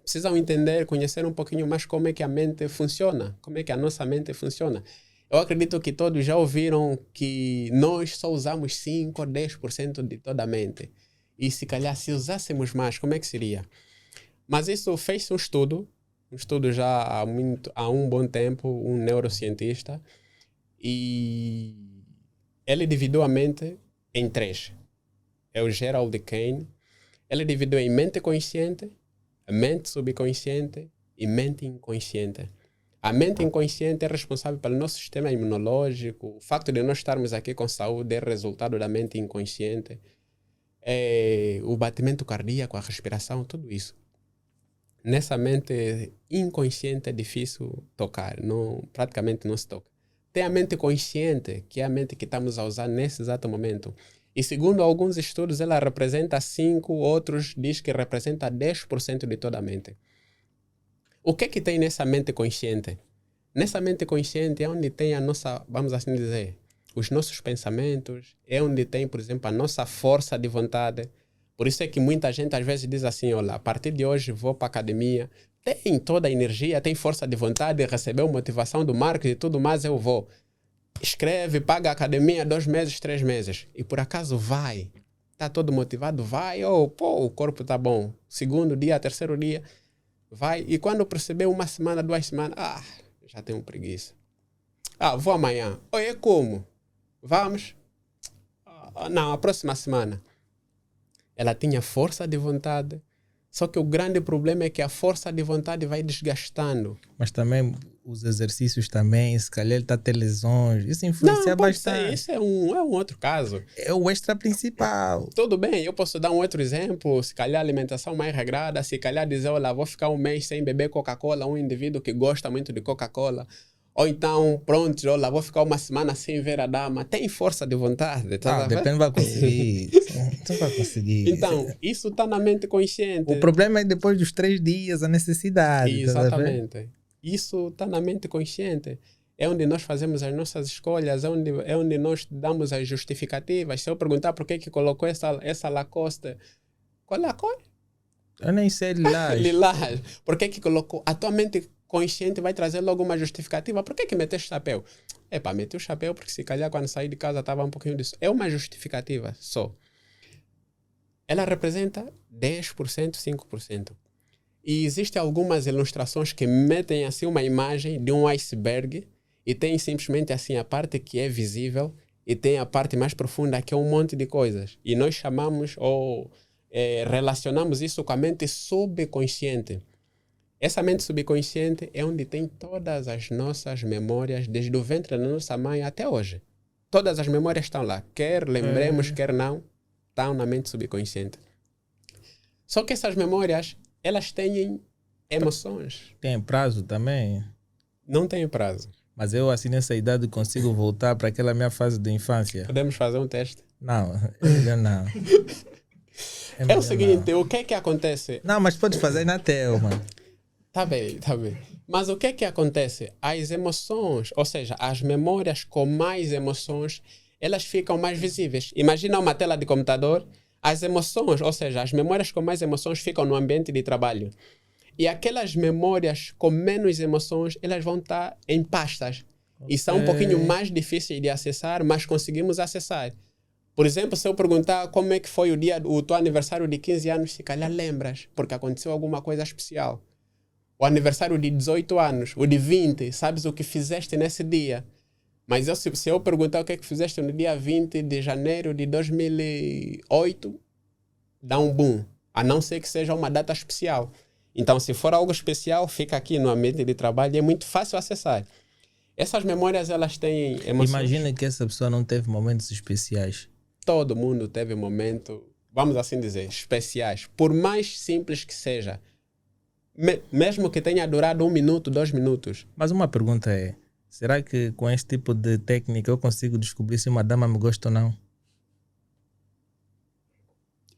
Precisam entender, conhecer um pouquinho mais como é que a mente funciona, como é que a nossa mente funciona. Eu acredito que todos já ouviram que nós só usamos 5 ou 10% de toda a mente. E se calhar se usássemos mais, como é que seria? Mas isso fez um estudo já há um bom tempo, um neurocientista, e ele dividiu a mente em 3. É o Gerald Kane. Ele dividiu em mente consciente, mente subconsciente e mente inconsciente. A mente inconsciente é responsável pelo nosso sistema imunológico. O facto de nós estarmos aqui com saúde é resultado da mente inconsciente. O batimento cardíaco, a respiração, tudo isso. Nessa mente inconsciente é difícil tocar, praticamente não se toca. Tem a mente consciente, que é a mente que estamos a usar nesse exato momento. E segundo alguns estudos, ela representa 5%, outros dizem que representa 10% de toda a mente. O que tem nessa mente consciente? Nessa mente consciente é onde tem a nossa, vamos assim dizer, os nossos pensamentos, é onde tem, por exemplo, a nossa força de vontade. Por isso é que muita gente às vezes diz assim, olha, a partir de hoje vou para a academia, tem toda a energia, tem força de vontade, recebeu motivação do marketing e tudo mais, eu vou. Escreve, paga a academia 2 meses, 3 meses. E por acaso vai. Está todo motivado, vai. O corpo está bom. Segundo dia, terceiro dia, vai. E quando perceber 1 semana, 2 semanas, já tenho preguiça. Vou amanhã. É como? Vamos? Não, a próxima semana. Ela tinha força de vontade. Só que o grande problema é que a força de vontade vai desgastando. Mas também os exercícios também, se calhar ele está a ter lesões. Isso influencia bastante. Isso é um outro caso. É o extra principal. Tudo bem, eu posso dar um outro exemplo. Se calhar alimentação mais regrada, se calhar dizer, olha, vou ficar 1 mês sem beber Coca-Cola, um indivíduo que gosta muito de Coca-Cola. Ou então, pronto, olha, vou ficar 1 semana sem ver a dama. Tem força de vontade. Depende, vai conseguir. Não vai conseguir. Então, isso está na mente consciente. O problema é depois dos 3 dias, a necessidade. Exatamente. Isso está na mente consciente. É onde nós fazemos as nossas escolhas, é onde nós damos as justificativas. Se eu perguntar por que colocou essa Lacoste, qual é a cor? Eu nem sei, lilás. Lilás. Por que colocou? A tua mente consciente vai trazer logo uma justificativa. Por que meteste chapéu? Meti o chapéu porque se calhar quando saí de casa estava um pouquinho disso. É uma justificativa só. Ela representa 10%, 5%. E existem algumas ilustrações que metem assim uma imagem de um iceberg e tem simplesmente assim a parte que é visível e tem a parte mais profunda que é um monte de coisas. E nós chamamos ou relacionamos isso com a mente subconsciente. Essa mente subconsciente é onde tem todas as nossas memórias, desde o ventre da nossa mãe até hoje. Todas as memórias estão lá. Quer lembremos, quer não, estão na mente subconsciente. Só que essas memórias, elas têm emoções. Tem prazo também? Não tem prazo. Mas eu, assim, nessa idade, consigo voltar para aquela minha fase de infância? Podemos fazer um teste? Não, é melhor não. É o seguinte, o que acontece? Não, mas pode fazer na tela, mano. Tá bem. Mas o que acontece? As emoções, ou seja, as memórias com mais emoções, elas ficam mais visíveis. Imagina uma tela de computador, as emoções, ou seja, as memórias com mais emoções ficam no ambiente de trabalho. E aquelas memórias com menos emoções, elas vão estar em pastas. E são um pouquinho mais difíceis de acessar, mas conseguimos acessar. Por exemplo, se eu perguntar como é que foi o teu aniversário de 15 anos, se calhar lembras, porque aconteceu alguma coisa especial. O aniversário de 18 anos, o de 20, sabes o que fizeste nesse dia. Mas se eu perguntar o que é que fizeste no dia 20 de janeiro de 2008, dá um boom. A não ser que seja uma data especial. Então, se for algo especial, fica aqui no ambiente de trabalho e é muito fácil acessar. Essas memórias, elas têm emoções. Imagina que essa pessoa não teve momentos especiais. Todo mundo teve momentos, vamos assim dizer, especiais. Por mais simples que seja. Mesmo que tenha durado 1 minuto, 2 minutos. Mas uma pergunta é, será que com este tipo de técnica eu consigo descobrir se uma dama me gosta ou não?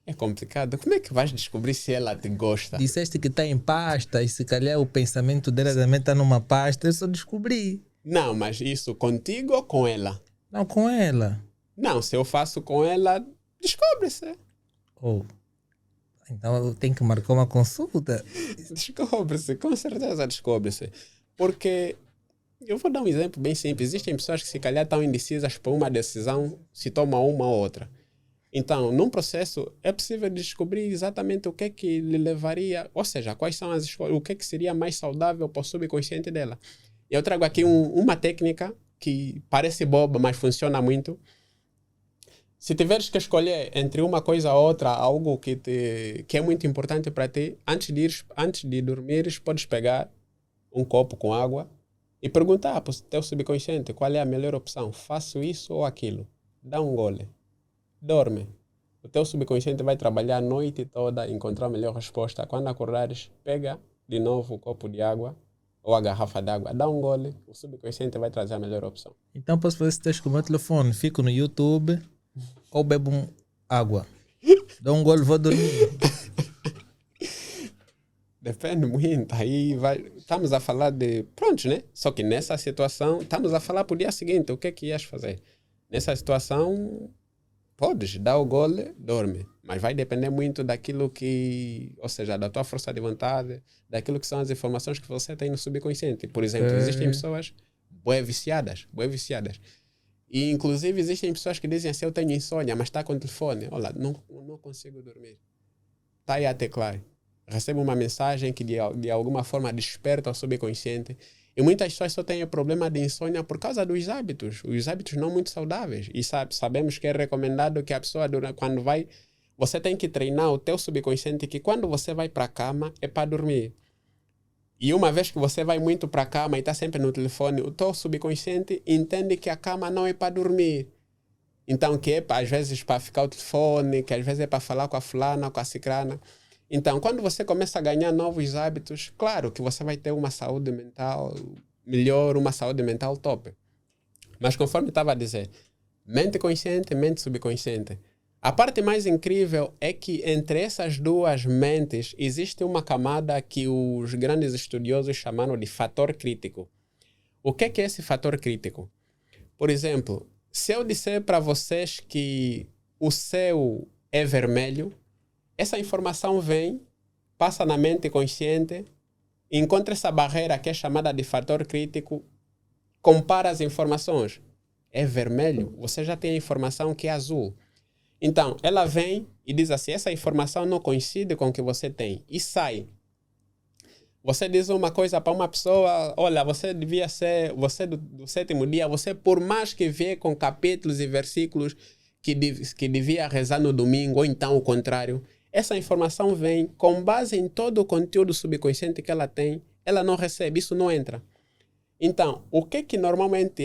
É complicado. Como é que vais descobrir se ela te gosta? Disseste que está em pasta e se calhar o pensamento dela também está numa pasta, eu só descobri. Não, mas isso contigo ou com ela? Não, com ela. Não, se eu faço com ela, descobre-se. Oh, então eu tenho que marcar uma consulta. Descobre-se, com certeza descobre-se. Porque, eu vou dar um exemplo bem simples. Existem pessoas que se calhar estão indecisas por uma decisão, se toma uma ou outra. Então, num processo, é possível descobrir exatamente o que é que lhe levaria, ou seja, quais são as escolhas, o que é que seria mais saudável para o subconsciente dela. Eu trago aqui uma técnica que parece boba, mas funciona muito. Se tiveres que escolher entre uma coisa ou outra, algo que é muito importante para ti, antes de dormires, podes pegar um copo com água e perguntar para o teu subconsciente qual é a melhor opção. Faço isso ou aquilo? Dá um gole. Dorme. O teu subconsciente vai trabalhar a noite toda a encontrar a melhor resposta. Quando acordares, pega de novo o copo de água ou a garrafa d'água, dá um gole, o subconsciente vai trazer a melhor opção. Então posso fazer esse teste com o meu telefone, fico no YouTube ou bebo água. Dá um gole, vou dormir. Depende muito. Aí estamos a falar de... Pronto, né? Só que nessa situação, estamos a falar para o dia seguinte. O que é que ias fazer? Nessa situação, podes dar o gole, dorme. Mas vai depender muito daquilo que... Ou seja, da tua força de vontade, daquilo que são as informações que você tem no subconsciente. Por exemplo, existem pessoas bué viciadas. E, inclusive, existem pessoas que dizem assim, eu tenho insônia, mas está com o telefone. Olha, não consigo dormir. Está aí a teclar. Recebe uma mensagem que de alguma forma desperta o subconsciente. E muitas pessoas só têm problema de insônia por causa dos hábitos. Os hábitos não muito saudáveis. E sabemos que é recomendado que a pessoa, quando vai... Você tem que treinar o teu subconsciente que quando você vai para a cama é para dormir. E uma vez que você vai muito para a cama e está sempre no telefone, o teu subconsciente entende que a cama não é para dormir. Então, que é às vezes para ficar o telefone, que às vezes é para falar com a fulana, com a cicrana. Então, quando você começa a ganhar novos hábitos, claro que você vai ter uma saúde mental melhor, uma saúde mental top. Mas conforme estava a dizer, mente consciente, mente subconsciente. A parte mais incrível é que entre essas duas mentes existe uma camada que os grandes estudiosos chamaram de fator crítico. O que é esse fator crítico? Por exemplo, se eu disser para vocês que o céu é vermelho, essa informação vem, passa na mente consciente, encontra essa barreira que é chamada de fator crítico, compara as informações. É vermelho, você já tem a informação que é azul. Então, ela vem e diz assim, essa informação não coincide com o que você tem. E sai. Você diz uma coisa para uma pessoa, olha, você devia ser, você do sétimo dia, você por mais que vê com capítulos e versículos que devia rezar no domingo, ou então o contrário, essa informação vem com base em todo o conteúdo subconsciente que ela tem, ela não recebe, isso não entra. Então, o que normalmente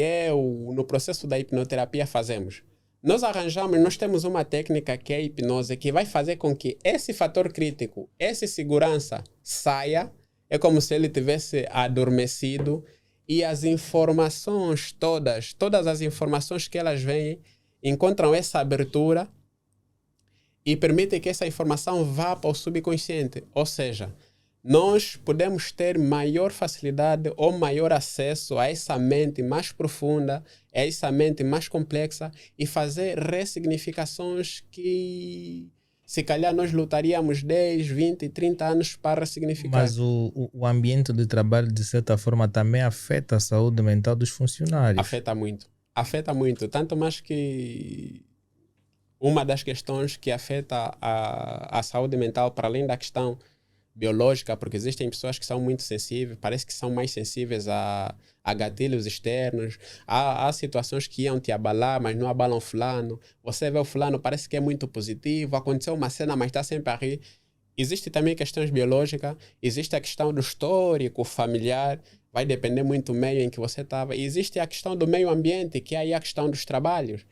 no processo da hipnoterapia fazemos? Nós temos uma técnica que é a hipnose, que vai fazer com que esse fator crítico, essa segurança saia, é como se ele tivesse adormecido e as informações todas as informações que elas vêm, encontram essa abertura e permitem que essa informação vá para o subconsciente. Ou seja, nós podemos ter maior facilidade ou maior acesso a essa mente mais profunda, a essa mente mais complexa e fazer ressignificações que se calhar nós lutaríamos 10, 20, 30 anos para ressignificar. Mas o ambiente de trabalho, de certa forma, também afeta a saúde mental dos funcionários. Afeta muito. Tanto mais que uma das questões que afeta a saúde mental, para além da questão biológica, porque existem pessoas que são muito sensíveis, parece que são mais sensíveis a gatilhos externos, há situações que iam te abalar, mas não abalam fulano, você vê o fulano, parece que é muito positivo, aconteceu uma cena, mas está sempre a rir. Existe também questões biológicas, existe a questão do histórico familiar, vai depender muito do meio em que você estava, e existe a questão do meio ambiente, que é aí a questão dos trabalhos.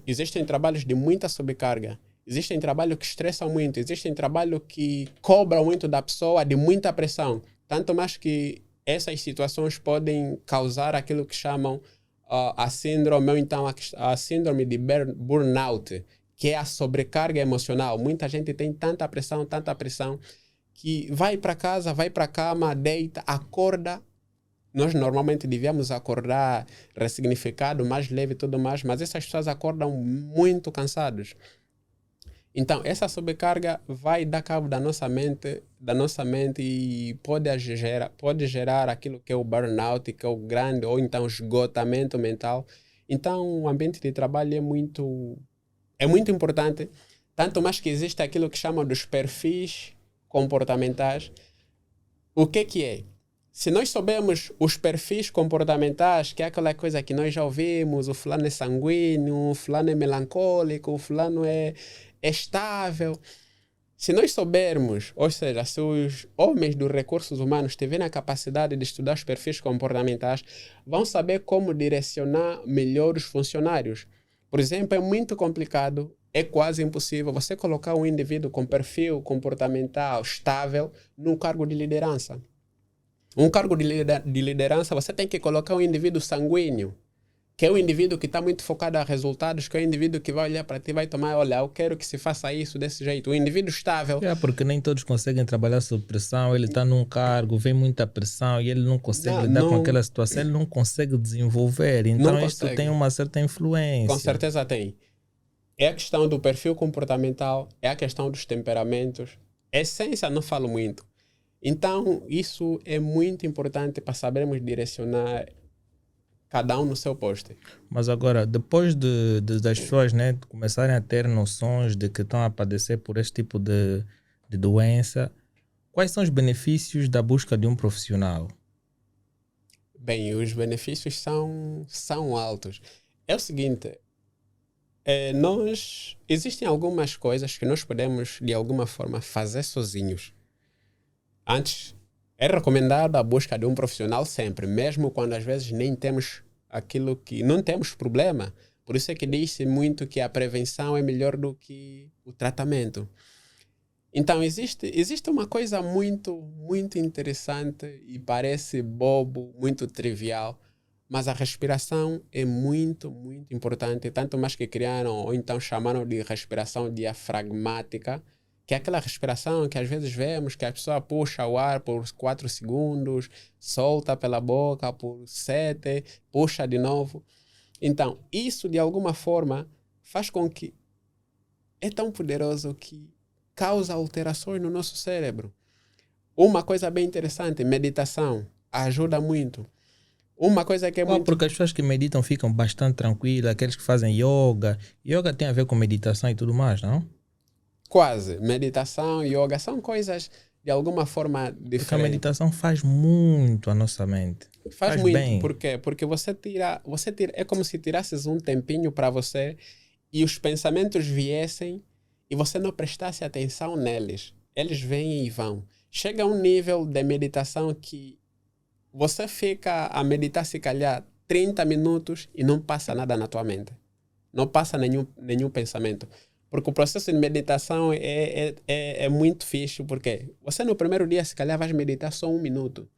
Existem trabalhos de muita sobrecarga, existem trabalhos que estressam muito, existem trabalhos que cobram muito da pessoa, de muita pressão. Tanto mais que essas situações podem causar aquilo que chamam a síndrome, ou então a síndrome de burnout, que é a sobrecarga emocional. Muita gente tem tanta pressão, que vai para casa, vai para a cama, deita, acorda nós normalmente devíamos acordar ressignificado, mais leve e tudo mais, mas essas pessoas acordam muito cansados. Então, essa sobrecarga vai dar cabo da nossa mente e pode gerar aquilo que é o burnout, que é o grande, ou então esgotamento mental. Então, o ambiente de trabalho é muito importante, tanto mais que existe aquilo que chama dos perfis comportamentais. O que é? Se nós soubermos os perfis comportamentais, que é aquela coisa que nós já ouvimos, o fulano é sanguíneo, o fulano é melancólico, o fulano é estável. Se nós soubermos, ou seja, se os homens dos recursos humanos tiverem a capacidade de estudar os perfis comportamentais, vão saber como direcionar melhor os funcionários. Por exemplo, é muito complicado, é quase impossível você colocar um indivíduo com perfil comportamental estável num cargo de liderança. Um cargo de liderança, você tem que colocar um indivíduo sanguíneo, que é o indivíduo que está muito focado a resultados, que é o indivíduo que vai olhar para ti e vai tomar, olha, eu quero que se faça isso desse jeito. O indivíduo estável... Porque nem todos conseguem trabalhar sob pressão, ele está num cargo, vem muita pressão e ele não consegue lidar com aquela situação, ele não consegue desenvolver. Então isto tem uma certa influência. Com certeza tem. É a questão do perfil comportamental, é a questão dos temperamentos. Essência não falo muito. Então, isso é muito importante para sabermos direcionar cada um no seu posto. Mas agora, depois das pessoas, né, começarem a ter noções de que estão a padecer por este tipo de doença, quais são os benefícios da busca de um profissional? Bem, os benefícios são altos. É o seguinte, existem algumas coisas que nós podemos, de alguma forma, fazer sozinhos. Antes, é recomendado a busca de um profissional sempre, mesmo quando às vezes nem temos aquilo que... Não temos problema. Por isso é que diz-se muito que a prevenção é melhor do que o tratamento. Então, existe uma coisa muito, muito interessante e parece bobo, muito trivial, mas a respiração é muito, muito importante, tanto mais que criaram ou então chamaram de respiração diafragmática, que é aquela respiração que às vezes vemos que a pessoa puxa o ar por 4 segundos, solta pela boca por 7, puxa de novo. Então, isso de alguma forma faz com que é tão poderoso que causa alterações no nosso cérebro. Uma coisa bem interessante, meditação, ajuda muito. Uma coisa que é muito... Porque as pessoas que meditam ficam bastante tranquilas, aqueles que fazem yoga. Yoga tem a ver com meditação e tudo mais, não? Quase. Meditação, yoga, são coisas de alguma forma diferentes. Porque a meditação faz muito a nossa mente. Faz muito. Bem. Por quê? Porque você tira... É como se tirasses um tempinho para você e os pensamentos viessem e você não prestasse atenção neles. Eles vêm e vão. Chega a um nível de meditação que você fica a meditar, se calhar, 30 minutos e não passa nada na tua mente. Não passa nenhum pensamento. Porque o processo de meditação é muito fixe, porque você no primeiro dia, se calhar, vai meditar só 1 minuto.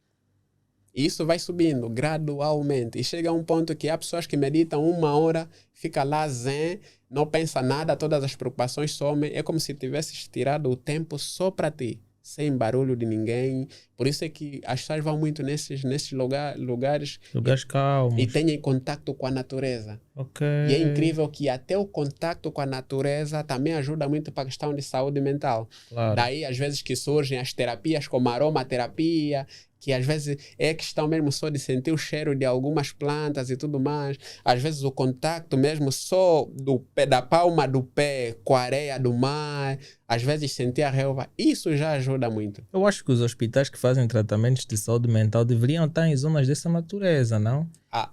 E isso vai subindo gradualmente. E chega a um ponto que há pessoas que meditam 1 hora, fica lá zen, não pensa nada, todas as preocupações somem. É como se tivesses tirado o tempo só para ti, sem barulho de ninguém. Por isso é que as pessoas vão muito nesses lugares calmos. E têm contato com a natureza. Okay. E é incrível que até o contato com a natureza também ajuda muito para a questão de saúde mental. Claro. Daí, às vezes, que surgem as terapias como a aromaterapia, que às vezes é questão mesmo só de sentir o cheiro de algumas plantas e tudo mais. Às vezes o contato mesmo só da palma do pé com a areia do mar. Às vezes sentir a relva. Isso já ajuda muito. Eu acho que os hospitais que fazem tratamentos de saúde mental deveriam estar em zonas dessa natureza, não?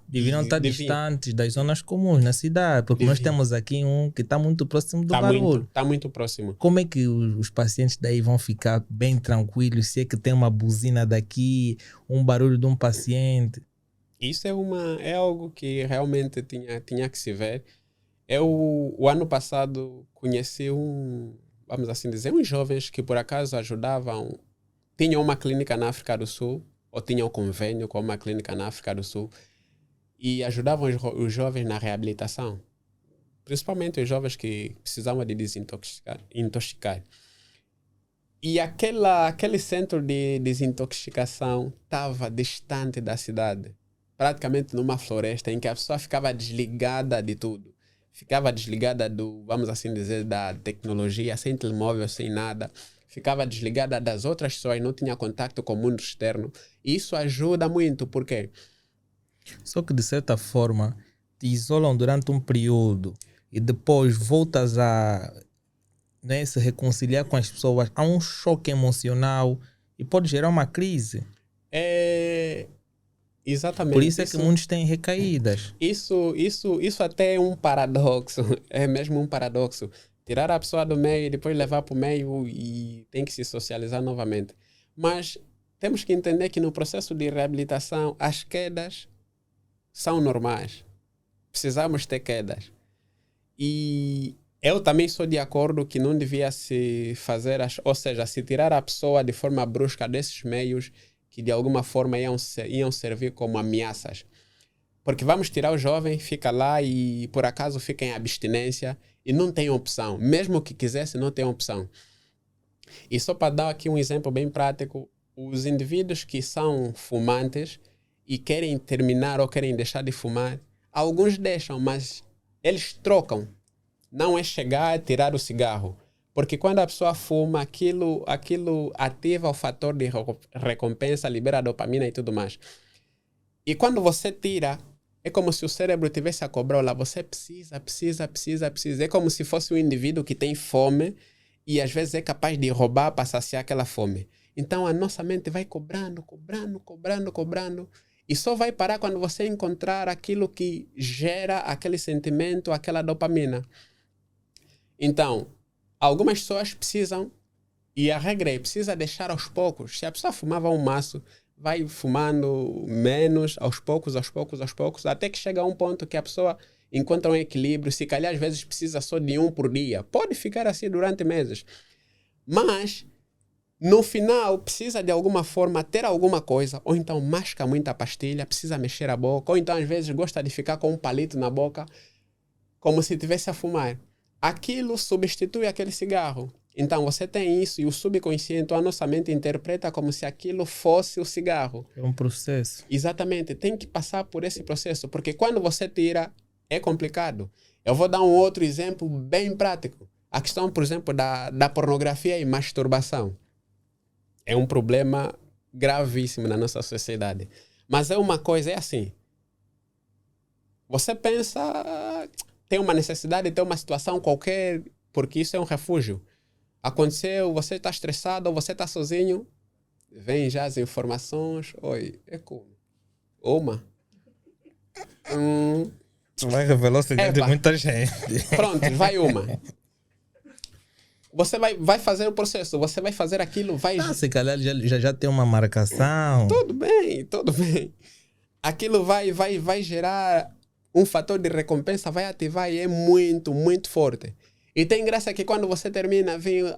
Deveriam estar distantes das zonas comuns na cidade, porque nós temos aqui um que está muito próximo do barulho. Está muito próximo. Como é que os pacientes daí vão ficar bem tranquilos se é que tem uma buzina daqui, um barulho de um paciente? Isso é algo que realmente tinha que se ver. Eu, o ano passado, conheci vamos assim dizer, uns jovens que por acaso ajudavam, tinham uma clínica na África do Sul, ou tinham um convênio com uma clínica na África do Sul, e ajudavam os jovens na reabilitação. Principalmente os jovens que precisavam de desintoxicar. E aquele centro de desintoxicação estava distante da cidade, praticamente numa floresta em que a pessoa ficava desligada de tudo. Ficava desligada vamos assim dizer, da tecnologia, sem telemóvel, sem nada. Ficava desligada das outras pessoas, não tinha contato com o mundo externo. E isso ajuda muito, por quê? Só que de certa forma te isolam durante um período e depois voltas a, né, se reconciliar com as pessoas. Há um choque emocional e pode gerar uma crise. Exatamente. Por isso é que muitos têm recaídas. Isso até é um paradoxo. É mesmo um paradoxo. Tirar a pessoa do meio e depois levar para o meio e tem que se socializar novamente. Mas temos que entender que no processo de reabilitação as quedas são normais. Precisamos ter quedas. E eu também sou de acordo que não devia se fazer, ou seja, se tirar a pessoa de forma brusca desses meios que de alguma forma iam servir como ameaças. Porque vamos tirar o jovem, fica lá e por acaso fica em abstinência e não tem opção. Mesmo que quisesse, não tem opção. E só para dar aqui um exemplo bem prático, os indivíduos que são fumantes e querem terminar ou querem deixar de fumar, alguns deixam, mas eles trocam. Não é chegar a tirar o cigarro. Porque quando a pessoa fuma, aquilo ativa o fator de recompensa, libera dopamina e tudo mais. E quando você tira, é como se o cérebro tivesse a cobrar lá. Você precisa. É como se fosse um indivíduo que tem fome e às vezes é capaz de roubar para saciar aquela fome. Então a nossa mente vai cobrando. E só vai parar quando você encontrar aquilo que gera aquele sentimento, aquela dopamina. Então, algumas pessoas precisam, e a regra é, precisa deixar aos poucos. Se a pessoa fumava um maço, vai fumando menos, aos poucos, até que chega a um ponto que a pessoa encontra um equilíbrio. Se calhar às vezes precisa só de um por dia. Pode ficar assim durante meses. Mas, no final, precisa de alguma forma ter alguma coisa, ou então masca muita pastilha, precisa mexer a boca, ou então às vezes gosta de ficar com um palito na boca, como se estivesse a fumar. Aquilo substitui aquele cigarro. Então você tem isso e o subconsciente, a nossa mente interpreta como se aquilo fosse o cigarro. É um processo. Exatamente, tem que passar por esse processo, porque quando você tira, é complicado. Eu vou dar um outro exemplo bem prático. A questão, por exemplo, da pornografia e masturbação. É um problema gravíssimo na nossa sociedade. Mas é uma coisa, é assim. Você pensa, tem uma necessidade de ter uma situação qualquer, porque isso é um refúgio. Aconteceu, você está estressado ou você está sozinho, vem já as informações. Oi, é como? Uma. Vai revelar o segredo de muita gente. Pronto, vai uma. Você vai fazer o processo, você vai fazer aquilo, vai... se calhar já tem uma marcação. Tudo bem. Aquilo vai gerar um fator de recompensa, vai ativar e é muito, muito forte. E tem graça que quando você termina, vem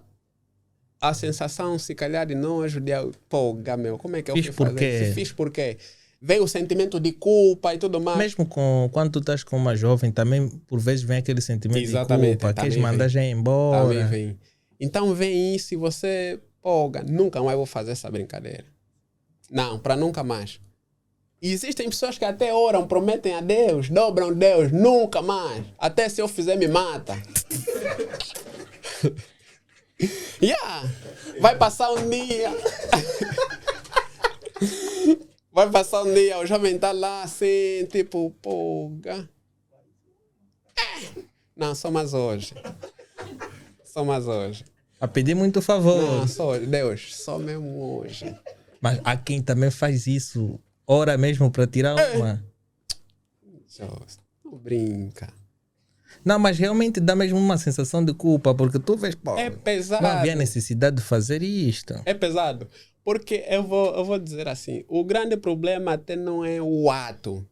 a sensação, se calhar, de nojo, de pô, meu, como é que eu fui fazer? Fiz por quê? Vem o sentimento de culpa e tudo mais. Mesmo quando tu estás com uma jovem, também por vezes vem aquele sentimento de culpa. Queres mandar já embora. Também vem. Então vem isso e você, pô, nunca mais vou fazer essa brincadeira. Não, para nunca mais. E existem pessoas que até oram, prometem a Deus, dobram Deus, nunca mais. Até se eu fizer, me mata. Vai passar um dia. O jovem tá lá assim, tipo, pô. Não, só mais hoje. A pedir muito favor. Não, só Deus, só mesmo hoje. Mas há quem também faz isso, ora mesmo para tirar uma. Não brinca. Não, mas realmente dá mesmo uma sensação de culpa, porque tu vês, pô, é pesado. Não havia necessidade de fazer isto. É pesado. Porque eu vou dizer assim, o grande problema até não é o ato,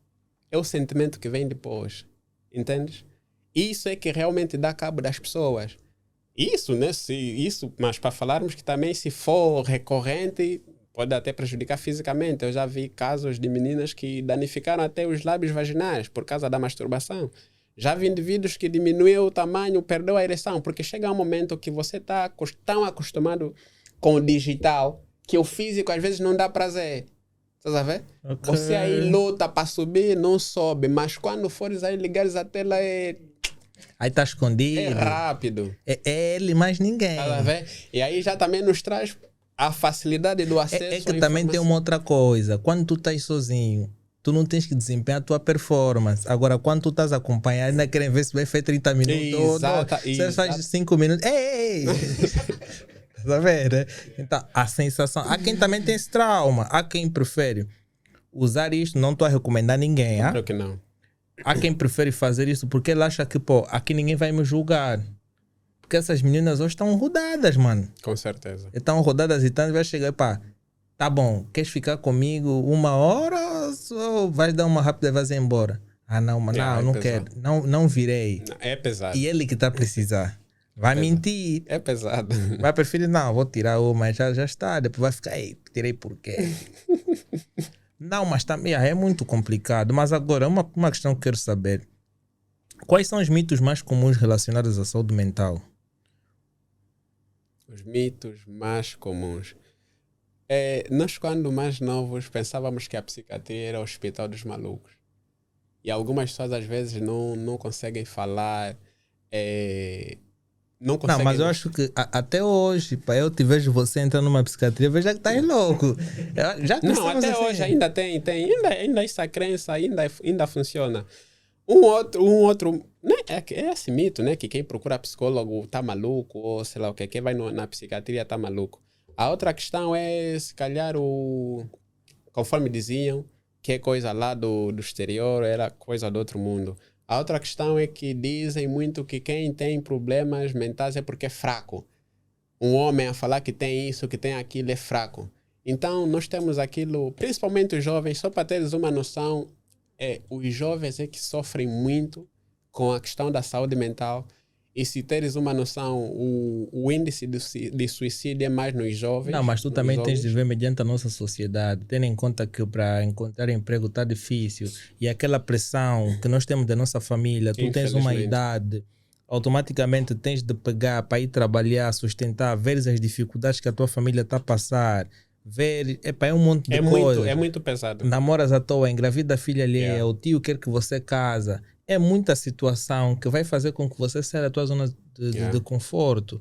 é o sentimento que vem depois. Entendes? Isso é que realmente dá cabo das pessoas. Isso, né? Mas para falarmos que também se for recorrente, pode até prejudicar fisicamente. Eu já vi casos de meninas que danificaram até os lábios vaginais por causa da masturbação. Já vi indivíduos que diminuiu o tamanho, perdeu a ereção, porque chega um momento que você está tão acostumado com o digital, que o físico às vezes não dá prazer. Estás a ver? Ok. Você aí luta para subir, não sobe, mas quando fores aí ligares a tela Aí tá é escondido. rápido. É ele, mais ninguém. Estás a ver? E aí já também nos traz a facilidade do acesso É à que também tem informação. uma outra coisa. Quando tu estás sozinho, tu não tens que desempenhar a tua performance. Agora, quando tu estás acompanhado, ainda querem ver se vai fazer 30 minutos. Você faz 5 minutos. Ei! Estás a ver, né? Então, a sensação... Há quem também tem esse trauma. Há quem prefere usar isto. Não estou a recomendar ninguém. Claro que não. Há quem prefere fazer isso porque ele acha que, pô, aqui ninguém vai me julgar. Porque essas meninas hoje estão rodadas, mano. Com certeza. Estão rodadas e tanto vai chegar, pá, tá bom, queres ficar comigo 1 hora ou vais dar uma rápida e vais embora? Ah, não, mano, É não pesado. quero, não virei. É pesado. E ele que tá a precisar. Vai mentir. É pesado. Vai preferir, não, vou tirar uma, já está, depois vai ficar, ei, tirei por quê? Não, mas também é muito complicado. Mas agora, uma questão que quero saber. Quais são os mitos mais comuns relacionados à saúde mental? Os mitos mais comuns. Nós, quando mais novos, pensávamos que a psiquiatria era o hospital dos malucos. E algumas pessoas, às vezes, não conseguem falar. Não conseguem... Não, mas eu acho que até hoje, para eu te vejo você entrando numa psiquiatria, veja que estás louco. Já Não, até assim. hoje ainda tem ainda essa crença ainda funciona. Um outro né? É esse mito, né? Que quem procura psicólogo tá maluco, ou sei lá o que, quem vai na psiquiatria tá maluco. A outra questão é, se calhar, conforme diziam, que é coisa lá do exterior, era coisa do outro mundo. A outra questão é que dizem muito que quem tem problemas mentais é porque é fraco. Um homem a falar que tem isso, que tem aquilo, é fraco. Então, nós temos aquilo, principalmente os jovens, só para teres uma noção, os jovens é que sofrem muito com a questão da saúde mental. E se teres uma noção, o índice de suicídio é mais nos jovens. Não, mas tu também tens de ver mediante a nossa sociedade, tendo em conta que para encontrar emprego está difícil e aquela pressão que nós temos da nossa família, tu tens uma idade, automaticamente tens de pegar para ir trabalhar, sustentar, ver as dificuldades que a tua família está a passar, ver, é um monte de coisas. É muito pesado. Namoras à toa, engravida a filha alheia, o tio quer que você casa. É muita situação que vai fazer com que você saia da tua zona de conforto.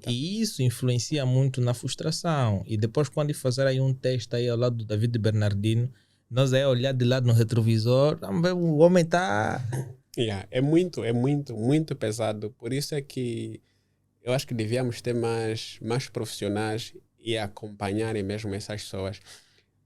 E isso influencia muito na frustração. E depois, quando fazer aí um teste aí ao lado do David Bernardino, nós aí olhar de lado no retrovisor, vamos ver, o homem está... É muito pesado. Por isso é que eu acho que devíamos ter mais profissionais e acompanharem mesmo essas pessoas.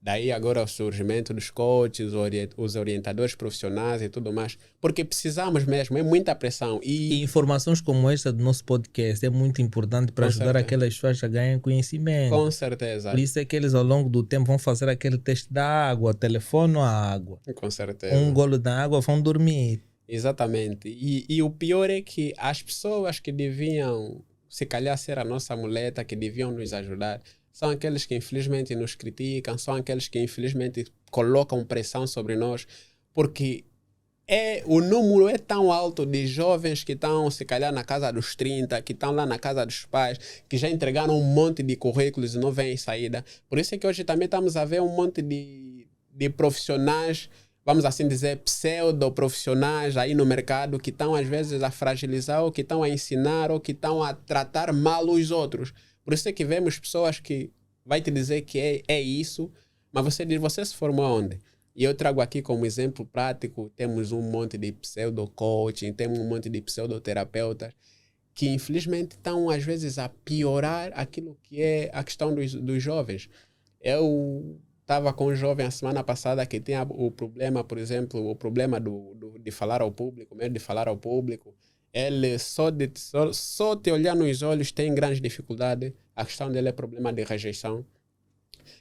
Daí agora o surgimento dos coaches, os orientadores profissionais e tudo mais. Porque precisamos mesmo, é muita pressão. E informações como esta do nosso podcast é muito importante para ajudar aquelas pessoas a ganhar conhecimento. Com certeza. Por isso é que eles ao longo do tempo vão fazer aquele teste da água, telefone à água. Com certeza. Um golo da água, vão dormir. Exatamente. E o pior é que as pessoas que deviam, se calhar, ser a nossa muleta, que deviam nos ajudar, são aqueles que infelizmente nos criticam, são aqueles que infelizmente colocam pressão sobre nós, porque o número é tão alto de jovens que estão, se calhar, na casa dos 30, que estão lá na casa dos pais, que já entregaram um monte de currículos e não vêm saída. Por isso é que hoje também estamos a ver um monte de profissionais, vamos assim dizer, pseudo-profissionais aí no mercado, que estão às vezes a fragilizar, ou que estão a ensinar, ou que estão a tratar mal os outros. Por isso é que vemos pessoas que vai te dizer que é isso, mas você diz, você se formou onde? E eu trago aqui como exemplo prático, temos um monte de pseudo-coaching, temos um monte de pseudoterapeutas que infelizmente estão às vezes a piorar aquilo que é a questão dos jovens. Eu estava com um jovem a semana passada que tinha o problema, por exemplo, o problema de falar ao público, medo de falar ao público. Ele só te olhar nos olhos tem grandes dificuldades. A questão dele é problema de rejeição.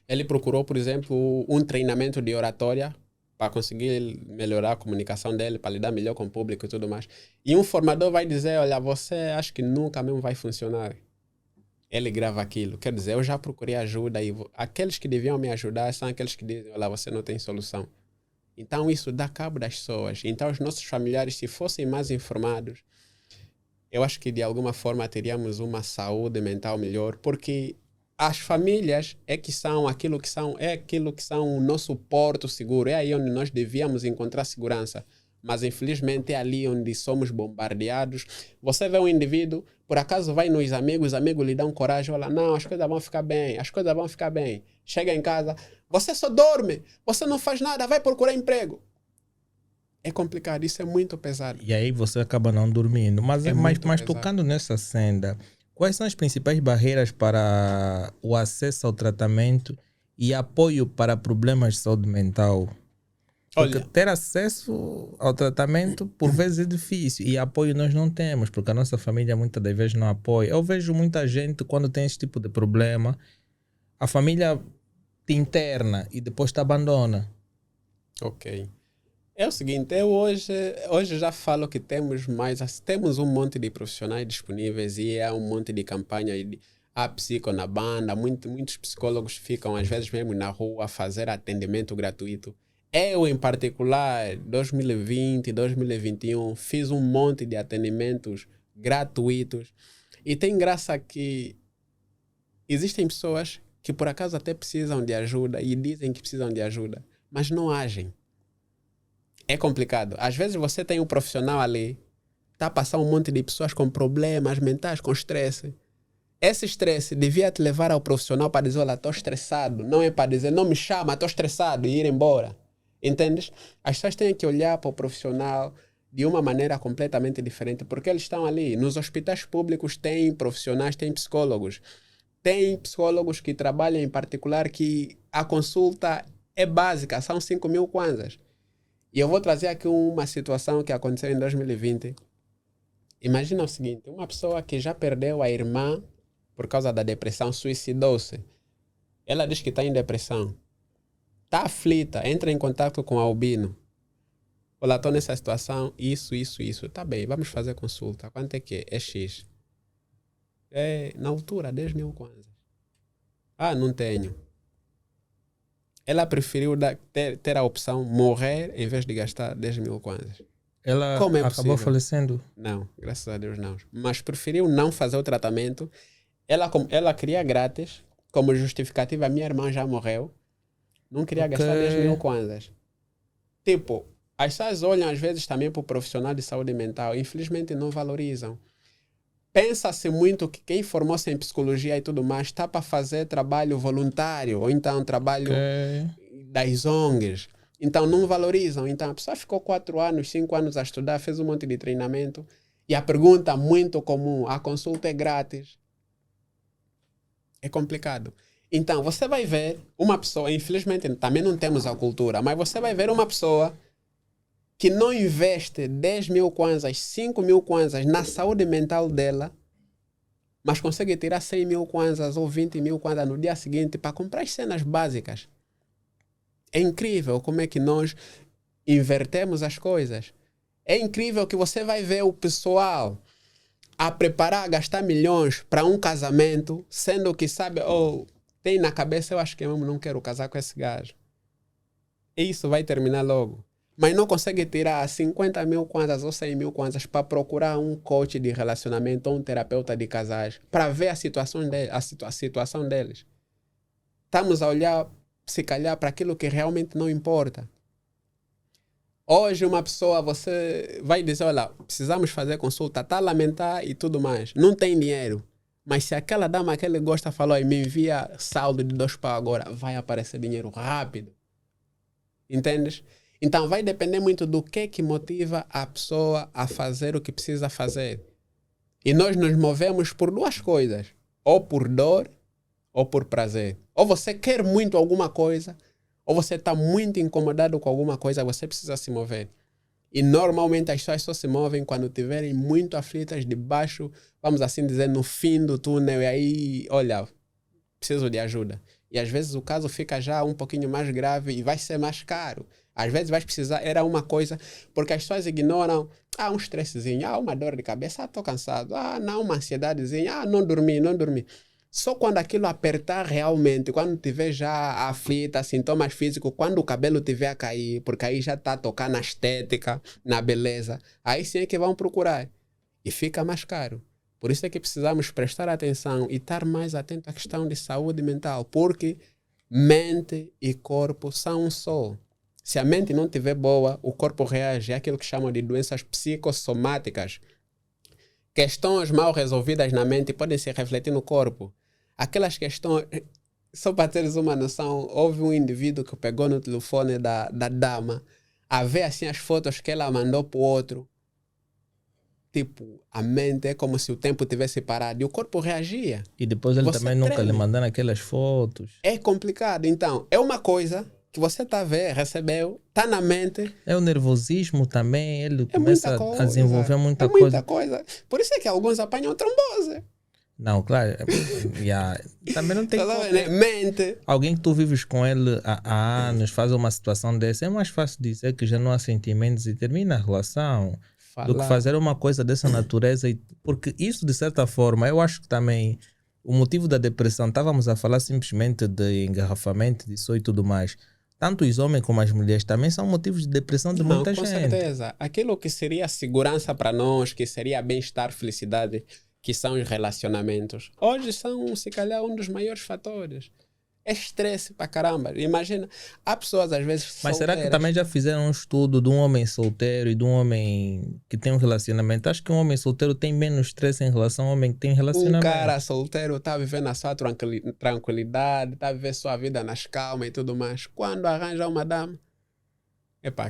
Ele procurou, por exemplo, um treinamento de oratória para conseguir melhorar a comunicação dele, para lidar melhor com o público e tudo mais. E um formador vai dizer, olha, você acha que nunca mesmo vai funcionar. Ele grava aquilo. Quer dizer, eu já procurei ajuda e aqueles que deviam me ajudar são aqueles que dizem, olha, você não tem solução. Então isso dá cabo das pessoas. Então os nossos familiares, se fossem mais informados, eu acho que de alguma forma teríamos uma saúde mental melhor, porque as famílias é aquilo que são o nosso porto seguro, é aí onde nós devíamos encontrar segurança. Mas infelizmente é ali onde somos bombardeados. Você vê um indivíduo, por acaso vai nos amigos, os amigos lhe dão coragem, olha, não, as coisas vão ficar bem, as coisas vão ficar bem. Chega em casa, você só dorme, você não faz nada, vai procurar emprego. É complicado, isso é muito pesado. E aí você acaba não dormindo. Mas tocando nessa senda, quais são as principais barreiras para o acesso ao tratamento e apoio para problemas de saúde mental? Porque ter acesso ao tratamento por vezes é difícil e apoio nós não temos, porque a nossa família muitas das vezes não apoia. Eu vejo muita gente quando tem esse tipo de problema, a família te interna e depois te abandona. Ok. É o seguinte, eu hoje já falo que temos um monte de profissionais disponíveis e há um monte de campanha há psico na banda, muitos psicólogos ficam às vezes mesmo na rua a fazer atendimento gratuito. Eu, em particular, 2020, 2021, fiz um monte de atendimentos gratuitos. E tem graça que existem pessoas que por acaso até precisam de ajuda e dizem que precisam de ajuda, mas não agem. É complicado. Às vezes você tem um profissional ali, está a passar um monte de pessoas com problemas mentais, com estresse. Esse estresse devia te levar ao profissional para dizer, olha, estou estressado. Não é para dizer, não me chama, estou estressado e ir embora. Entendes? As pessoas têm que olhar para o profissional de uma maneira completamente diferente, porque eles estão ali. Nos hospitais públicos tem profissionais, tem psicólogos. Tem psicólogos que trabalham em particular que a consulta é básica, são 5.000 kwanzas. E eu vou trazer aqui uma situação que aconteceu em 2020. Imagina o seguinte, uma pessoa que já perdeu a irmã por causa da depressão, suicidou-se. Ela diz que está em depressão. Está aflita, entra em contato com o albino. Olá, estou nessa situação, isso. Tá bem, vamos fazer consulta. Quanto é que é? É X. Na altura, 10.000 kwanzas. Ah, não tenho. Ela preferiu ter a opção morrer em vez de gastar 10.000 kwanzas. Ela acabou falecendo? Não, graças a Deus não. Mas preferiu não fazer o tratamento. Ela queria grátis, como justificativa, minha irmã já morreu. Não queria gastar 10.000 kwanzas. Tipo, as pessoas olham às vezes também para o profissional de saúde mental. Infelizmente não valorizam. Pensa-se muito que quem formou-se em psicologia e tudo mais está para fazer trabalho voluntário ou então trabalho das ONGs. Então não valorizam. Então a pessoa ficou 4 anos, 5 anos a estudar, fez um monte de treinamento e a pergunta muito comum, a consulta é grátis. É complicado. Então você vai ver uma pessoa, infelizmente também não temos a cultura, mas você vai ver uma pessoa que não investe 10.000 kwanzas, 5.000 kwanzas na saúde mental dela, mas consegue tirar 100.000 kwanzas ou 20.000 kwanzas no dia seguinte para comprar as cenas básicas. É incrível como é que nós invertemos as coisas. É incrível que você vai ver o pessoal a preparar, a gastar milhões para um casamento, sendo que sabe, tem na cabeça, eu acho que eu não quero casar com esse gajo. E isso vai terminar logo. Mas não consegue tirar 50.000 kwanzas ou 100.000 kwanzas para procurar um coach de relacionamento ou um terapeuta de casais para ver a situação deles. Estamos a olhar, se calhar, para aquilo que realmente não importa. Hoje uma pessoa, você vai dizer, olha, precisamos fazer consulta, está a lamentar e tudo mais. Não tem dinheiro. Mas se aquela dama que ele gosta falou e me envia saldo de 2 pau agora, vai aparecer dinheiro rápido. Entendes? Então vai depender muito do que motiva a pessoa a fazer o que precisa fazer. E nós nos movemos por 2 coisas. Ou por dor, ou por prazer. Ou você quer muito alguma coisa, ou você está muito incomodado com alguma coisa, você precisa se mover. E normalmente as pessoas só se movem quando estiverem muito aflitas debaixo, vamos assim dizer, no fim do túnel. E aí, olha, preciso de ajuda. E às vezes o caso fica já um pouquinho mais grave e vai ser mais caro. Às vezes vai precisar, era uma coisa, porque as pessoas ignoram, um estressezinho, uma dor de cabeça, estou cansado, não, uma ansiedadezinha, não dormi. Só quando aquilo apertar realmente, quando tiver já aflita, sintomas físicos, quando o cabelo tiver a cair, porque aí já está a tocar na estética, na beleza, aí sim é que vão procurar. E fica mais caro. Por isso é que precisamos prestar atenção e estar mais atento à questão de saúde mental, porque mente e corpo são um só. Se a mente não estiver boa, o corpo reage. É aquilo que chamam de doenças psicossomáticas. Questões mal resolvidas na mente podem se refletir no corpo. Aquelas questões, só para teres uma noção, houve um indivíduo que pegou no telefone da dama a ver assim as fotos que ela mandou para o outro. Tipo, a mente é como se o tempo tivesse parado e o corpo reagia. E depois ele Você também nunca lhe treme. mandando aquelas fotos. É complicado. Então, é uma coisa que você está a ver, recebeu, está na mente. É o nervosismo também, ele É muita começa coisa. a desenvolver muita é coisa. muita coisa. Por isso é que alguns apanham trombose. Não, claro. Também não tem Tá como. vendo, né? Mente. Alguém que tu vives com ele há anos faz uma situação dessa, é mais fácil dizer que já não há sentimentos e termina a relação do que fazer uma coisa dessa natureza. Porque isso, de certa forma, eu acho que também o motivo da depressão, estávamos a falar simplesmente de engarrafamento, disso e tudo mais. Tanto os homens como as mulheres também são motivos de depressão de muita com gente. certeza. Aquilo que seria segurança para nós, que seria bem-estar, felicidade, que são os relacionamentos, hoje são, se calhar, um dos maiores fatores. É estresse pra caramba. Imagina, há pessoas às vezes Mas será que solteiras. também já fizeram um estudo de um homem solteiro e de um homem que tem um relacionamento? Acho que um homem solteiro tem menos estresse em relação ao homem que tem Um relacionamento. cara solteiro está vivendo a sua tranquilidade, está vivendo sua vida nas calmas e tudo mais. Quando arranja uma dama,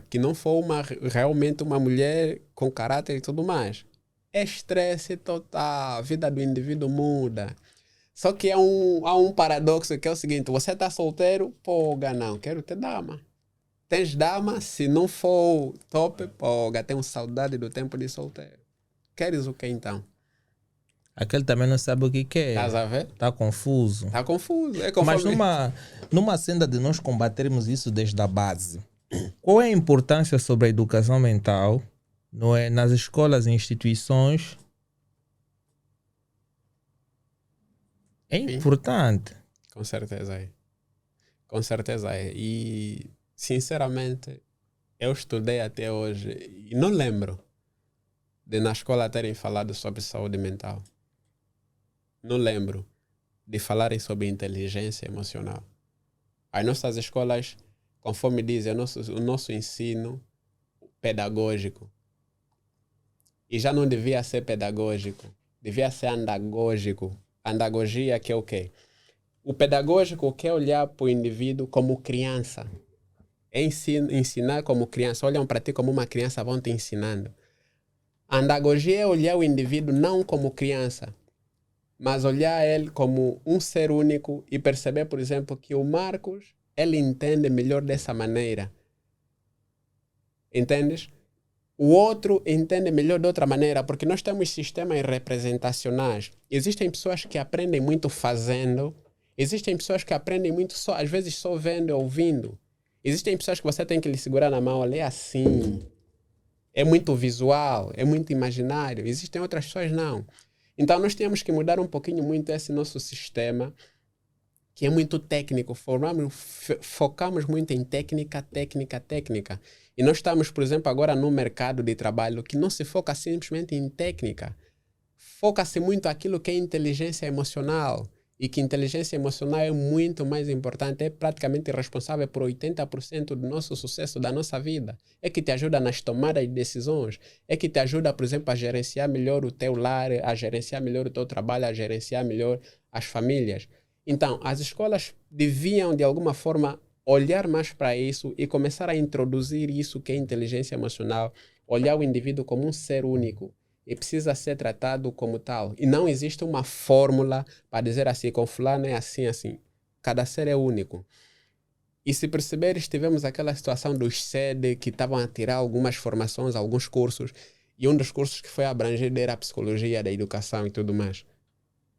que não for realmente uma mulher com caráter e tudo mais. É estresse total, a vida do indivíduo muda. Só que há um paradoxo que é o seguinte: você está solteiro, poga, não, quero ter dama. Tens dama, se não for top, poga, tenho saudade do tempo de solteiro. Queres o que então? Aquele também não sabe o que quer. Estás a ver? Está confuso. Está confuso. É Mas conforme... numa senda de nós combatermos isso desde a base, qual é a importância sobre a educação mental, não é, nas escolas e instituições? É importante. Com certeza é. Com certeza é. E, sinceramente, eu estudei até hoje e não lembro de na escola terem falado sobre saúde mental. Não lembro de falarem sobre inteligência emocional. As nossas escolas, conforme dizem, o nosso ensino pedagógico, e já não devia ser pedagógico, devia ser andagógico. Andagogia, que é o quê? O pedagógico quer olhar para o indivíduo como criança. É ensinar como criança. Olham para ti como uma criança, vão te ensinando. A andagogia é olhar o indivíduo não como criança, mas olhar ele como um ser único e perceber, por exemplo, que o Marcos, ele entende melhor dessa maneira. Entendes? O outro entende melhor de outra maneira, porque nós temos sistemas representacionais. Existem pessoas que aprendem muito fazendo, existem pessoas que aprendem muito só, às vezes só vendo e ouvindo. Existem pessoas que você tem que lhe segurar na mão, olha, é assim. É muito visual, é muito imaginário. Existem outras pessoas não. Então nós temos que mudar um pouquinho muito esse nosso sistema, que é muito técnico. Focamos muito em técnica. E nós estamos, por exemplo, agora num mercado de trabalho que não se foca simplesmente em técnica. Foca-se muito aquilo que é inteligência emocional. E que inteligência emocional é muito mais importante, é praticamente responsável por 80% do nosso sucesso da nossa vida. É que te ajuda nas tomadas de decisões, é que te ajuda, por exemplo, a gerenciar melhor o teu lar, a gerenciar melhor o teu trabalho, a gerenciar melhor as famílias. Então, as escolas deviam, de alguma forma, olhar mais para isso e começar a introduzir isso que é inteligência emocional, olhar o indivíduo como um ser único. E precisa ser tratado como tal. E não existe uma fórmula para dizer assim, com fulano é assim, assim. Cada ser é único. E se perceberes, tivemos aquela situação dos SED que estavam a tirar algumas formações, alguns cursos, e um dos cursos que foi abrangido era a psicologia da educação e tudo mais.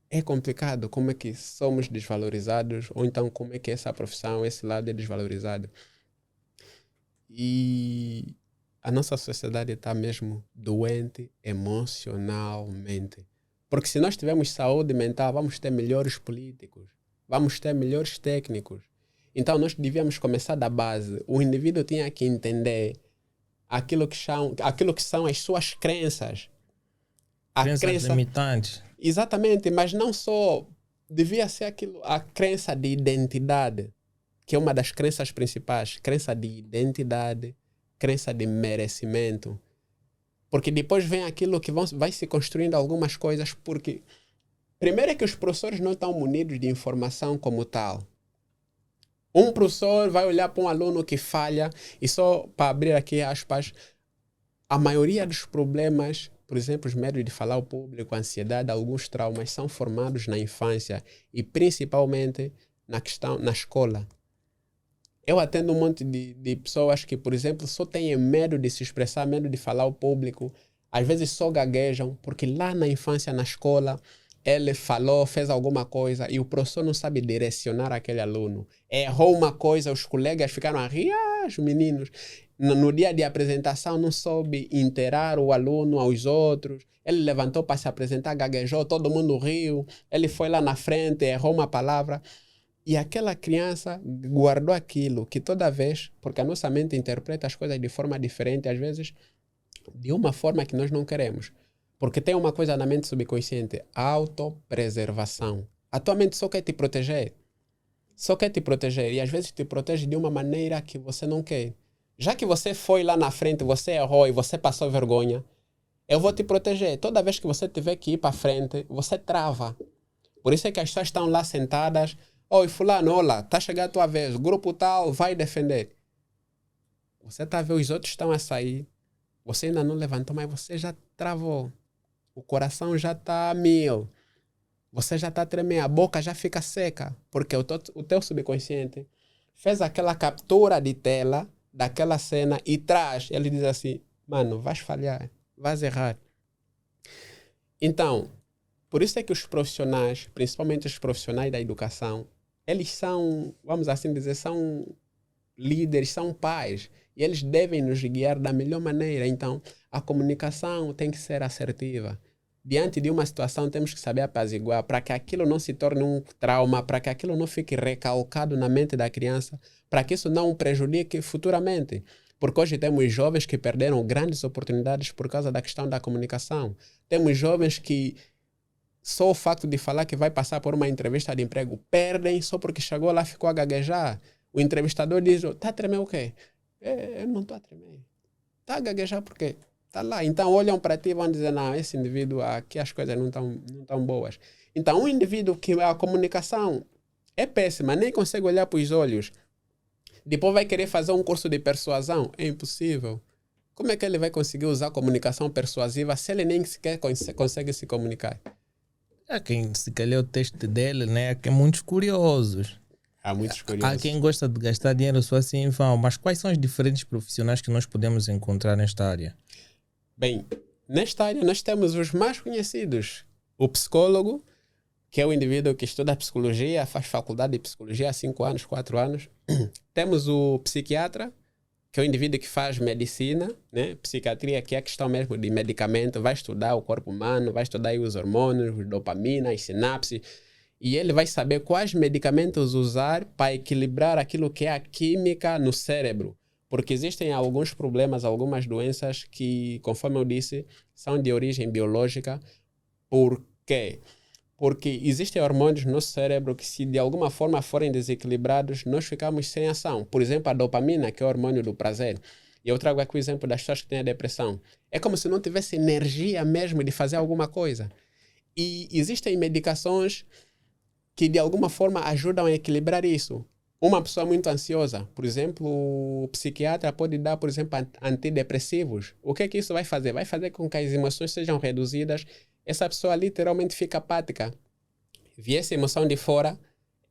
É complicado como é que somos desvalorizados, ou então como é que essa profissão, esse lado é desvalorizado. E a nossa sociedade está mesmo doente emocionalmente. Porque se nós tivermos saúde mental, vamos ter melhores políticos, vamos ter melhores técnicos. Então nós devíamos começar da base. O indivíduo tinha que entender aquilo que são as suas crenças. A Crenças crença... limitantes. Exatamente, mas não só... Devia ser aquilo, a crença de identidade, que é uma das crenças principais. Crença de identidade, crença de merecimento. Porque depois vem aquilo que vai se construindo algumas coisas, porque... Primeiro é que os professores não estão munidos de informação como tal. Um professor vai olhar para um aluno que falha, e só para abrir aqui aspas, a maioria dos problemas, por exemplo, os medos de falar ao público, a ansiedade, alguns traumas, são formados na infância e principalmente na escola. Eu atendo um monte de pessoas que, por exemplo, só têm medo de se expressar, medo de falar ao público, às vezes só gaguejam, porque lá na infância, na escola, ele falou, fez alguma coisa e o professor não sabe direcionar aquele aluno. Errou uma coisa, os colegas ficaram a rir, os meninos. No dia de apresentação não soube inteirar o aluno aos outros. Ele levantou para se apresentar, gaguejou, todo mundo riu. Ele foi lá na frente, errou uma palavra. E aquela criança guardou aquilo que toda vez, porque a nossa mente interpreta as coisas de forma diferente, às vezes de uma forma que nós não queremos. Porque tem uma coisa na mente subconsciente, autopreservação. A tua mente só quer te proteger. Só quer te proteger. E às vezes te protege de uma maneira que você não quer. Já que você foi lá na frente, você errou e você passou vergonha, eu vou te proteger. Toda vez que você tiver que ir para frente, você trava. Por isso é que as pessoas estão lá sentadas. Oi, fulano, olá, está chegando a tua vez. O grupo tal vai defender. Você está a ver, os outros estão a sair. Você ainda não levantou, mas você já travou. O coração já está a 1000. Você já está a tremer, a boca já fica seca. Porque o teu subconsciente fez aquela captura de tela daquela cena e traz. Ele diz assim, mano, vais falhar, vais errar. Então, por isso é que os profissionais, principalmente os profissionais da educação, eles são, vamos assim dizer, são líderes, são pais. E eles devem nos guiar da melhor maneira. Então, a comunicação tem que ser assertiva. Diante de uma situação, temos que saber apaziguar para que aquilo não se torne um trauma, para que aquilo não fique recalcado na mente da criança, para que isso não o prejudique futuramente. Porque hoje temos jovens que perderam grandes oportunidades por causa da questão da comunicação. Temos jovens que só o facto de falar que vai passar por uma entrevista de emprego perdem só porque chegou lá e ficou a gaguejar. O entrevistador diz, tá a tremer o quê? Eu não estou a tremer. Está a gaguejar por quê? Está lá. Então olham para ti e vão dizer, não, esse indivíduo aqui as coisas não estão boas. Então um indivíduo que a comunicação é péssima, nem consegue olhar para os olhos, depois vai querer fazer um curso de persuasão, é impossível. Como é que ele vai conseguir usar a comunicação persuasiva se ele nem sequer consegue se comunicar? Quem se calhar o teste dele, né? Que é muitos curiosos. Há muitos curiosos. Há quem gosta de gastar dinheiro só assim em vão. Mas quais são os diferentes profissionais que nós podemos encontrar nesta área? Bem, nesta área nós temos os mais conhecidos. O psicólogo, que é o indivíduo que estuda psicologia, faz faculdade de psicologia há 5 anos, 4 anos. Temos o psiquiatra, que é o indivíduo que faz medicina, né? Psiquiatria, que é a questão mesmo de medicamento, vai estudar o corpo humano, vai estudar aí os hormônios, a dopamina, as sinapses, e ele vai saber quais medicamentos usar para equilibrar aquilo que é a química no cérebro. Porque existem alguns problemas, algumas doenças que, conforme eu disse, são de origem biológica. Por quê? Porque existem hormônios no cérebro que, se de alguma forma forem desequilibrados, nós ficamos sem ação. Por exemplo, a dopamina, que é o hormônio do prazer. E eu trago aqui o exemplo das pessoas que têm a depressão. É como se não tivesse energia mesmo de fazer alguma coisa. E existem medicações que de alguma forma ajudam a equilibrar isso. Uma pessoa muito ansiosa, por exemplo, o psiquiatra pode dar, por exemplo, antidepressivos. O que é que isso vai fazer? Vai fazer com que as emoções sejam reduzidas. Essa pessoa literalmente fica apática. Viesse a emoção de fora,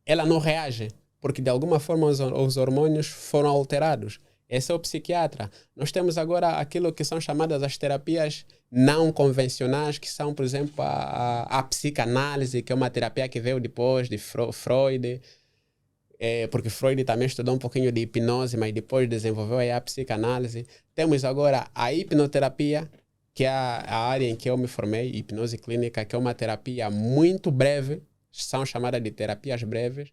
ela não reage, porque de alguma forma os hormônios foram alterados. Esse é o psiquiatra. Nós temos agora aquilo que são chamadas as terapias não convencionais, que são, por exemplo, a psicanálise, que é uma terapia que veio depois de Freud, porque Freud também estudou um pouquinho de hipnose, mas depois desenvolveu aí a psicanálise. Temos agora a hipnoterapia, que é a área em que eu me formei, hipnose clínica, que é uma terapia muito breve, são chamadas de terapias breves,